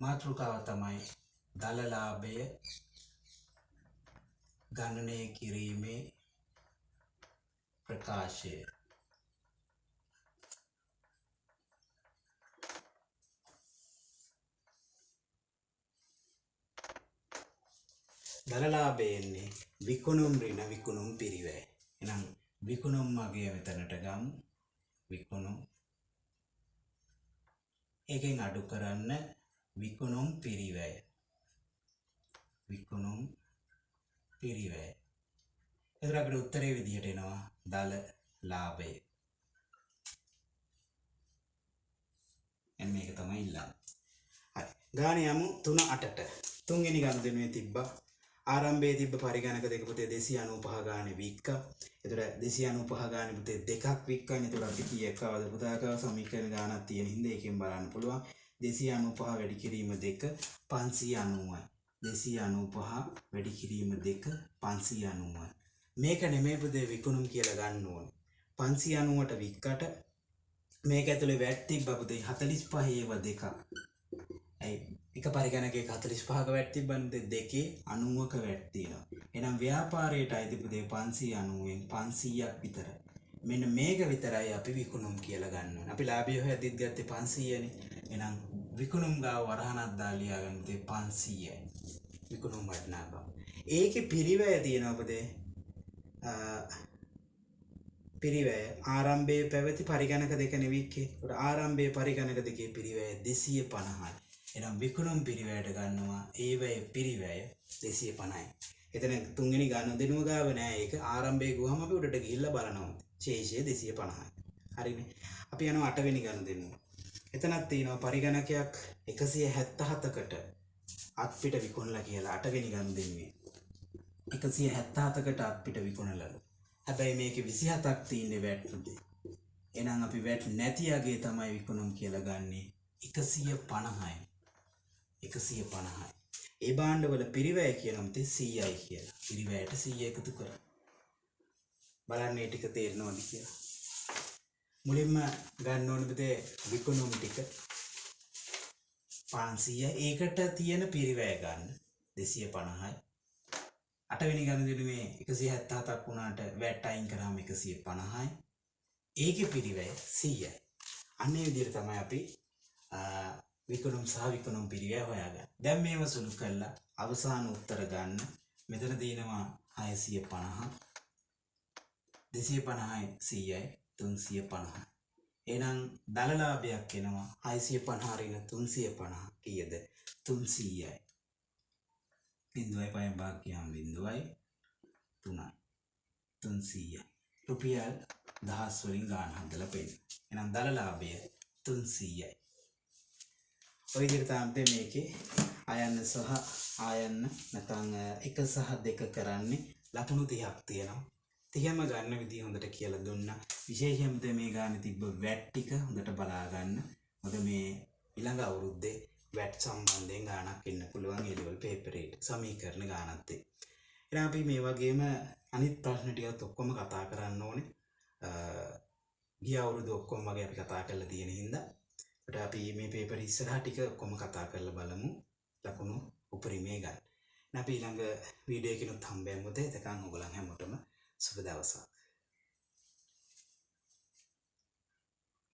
මාතෘකාව තමයි දලලාභය ගණනය කිරීමේ ප්‍රකාශය. දලලාභයන්නේ විකුණුම් ඍණ විකුණුම් පිරිවැය. එහෙනම් විකුණුම් මගිය මෙතනට ගමු. විකුණුම් එකෙන් අඩු කරන්න විකුණුම් පිරිවැය. විකුණුම් පිරිවැය. එතකොට අපිට උත්තරේ විදිහට එනවා දල ලාභය. එන්න මේක තමයි ඉල්ලන්නේ. හරි. ගාන යමු 3/8ට. තුන්වෙනි ගනුදෙනුවේ තිබ්බා. ආරම්භයේ තිබ්බ පරිගණක දෙක පුතේ 295 ගානේ වික්කා. එතකොට 295 ගානේ පුතේ දෙකක් වික්කානේ. එතකොට අපි කීයකවද පුතාකව සමීකරණ ගානක් තියෙන හින්දා ඒකෙන් බලන්න පුළුවන්. 295 වැඩි කිරීම 2 590යි. 295 වැඩි කිරීම 2 590යි. මේක නෙමෙයි පුතේ විකුණුම් කියලා ගන්න ඕනේ. 590ට වික්කට මේක ඇතුලේ වැට් තිබ්බා පුතේ 45 ඒවා දෙකක්. ඇයි එක පරිගණකයක 45ක වැට් තිබ්බන්නේ දෙකේ 90ක වැට් තියෙනවා. එහෙනම් ව්‍යාපාරයට අයිති පුතේ 590න් 500ක් විතර. මෙන්න මේක විතරයි අපි විකුණුම් කියලා ගන්න ඕනේ. අපි ලාභය හොයද්දිත් ගත්තේ 500නේ. එහෙනම් විකුණුම් ගාව වරහනක් දාලා ලියා ගන්න පුතේ 500යි. විකුණුම් වටිනාකම. ඒකේ පිරිවැය තියෙනවා පුතේ පිරිවැය ආරම්භයේ පැවති පරිගණක දෙක නෙවික්කේ. ඒකට ආරම්භයේ පරිගණක දෙකේ පිරිවැය 250යි. එහෙනම් විකුණුම් පිරිවැයට ගන්නවා ඒවැය පිරිවැය 250යි. එතන තුන්වෙනි ගනුදෙනුව ගාව නෑ. ඒක ආරම්භයේ ගුවම අපි උඩට ගිහිල්ලා බලනවා. ශේෂය 250යි. හරිනේ. අපි යනවා 8 වෙනි ගනුදෙනුව. එතනක් තියෙනවා පරිගණකයක් 177කට අත්පිට විකුණලා කියලා 8 වෙනි ගනුදෙනුවේ. 177කට අත්පිට විකුණලලු. හැබැයි මේකේ 27ක් තියෙන්නේ වැට් පුතේ. එහෙනම් අපි වැට් නැති යගේ තමයි විකුණුම් කියලා ගන්නෙ 150යි. 150යි. ඒ භාණ්ඩවල පිරිවැය කියනොත් 100යි කියලා. පිරිවැයට 100 එකතු කරා. බලන්න මේ ටික තේරෙනවද කියලා. මුලින්ම ගන්න ඕනේ පුතේ විකුණුම් ටික 500. ඒකට තියෙන පිරිවැය ගන්න 250යි. 8 වෙනි ගනුදෙනුවේ 177ක් වුණාට වැට් අයින් කරාම 150යි. ඒකේ පිරිවැය 100යි. අන්නේ විදිහට තමයි අපි විකුණුම් සහ විකුණුම් පිරිවැය හොයාගන්නේ. දැන් මේව සුළු කරලා අවසාන උත්තර ගන්න. මෙතන තියෙනවා 650, 250යි 100යි 350. එහෙනම් දලලාභයක් එනවා 650 ඍණ 350 කීයද? 300යි. බිඳුවයි පහෙන් භාග කියම් බිඳුවයි 3යි 300යි. රුපියල් 1000 වලින් ගාන හදලා පෙන්නන. එහෙනම් දලලාභය 300යි. ඔය විදිහට තමයි මේකේ ආයන්න සහ ආයන්න නැත්නම් 1 සහ 2 කරන්නේ ලකුණු 30ක් තියෙනවා. 30ම ගන්න විදිහ හොඳට කියලා දුන්නා. විශේෂයෙන්ම මේ ගානේ තිබ්බ වැට් ටික හොඳට බලා ගන්න. මොකද මේ ඊළඟ අවුරුද්දේ වැට් සම්බන්ධයෙන් ගානක් එන්න පුළුවන් ඒ ලෙවල් පේපර් එකට සමීකරණ ගානත් එක්ක. එහෙනම් අපි මේ වගේම අනිත් ප්‍රශ්න ටිකත් ඔක්කොම කතා කරන්න ඕනේ. ගිය අවුරුදු ඔක්කොම වගේ අපි කතා කරලා තියෙන හින්දා අපිට අපි මේ පේපර් ඉස්සරහ ටික ඔක්කොම කතා කරලා බලමු ලකුණු උපරිමයේ ගන්න. අපි ඊළඟ වීඩියෝ එකකිනුත් හම්බෙමුද? එතකන් ඔයගොල්ලන් හැමෝටම සුබ දවසක්.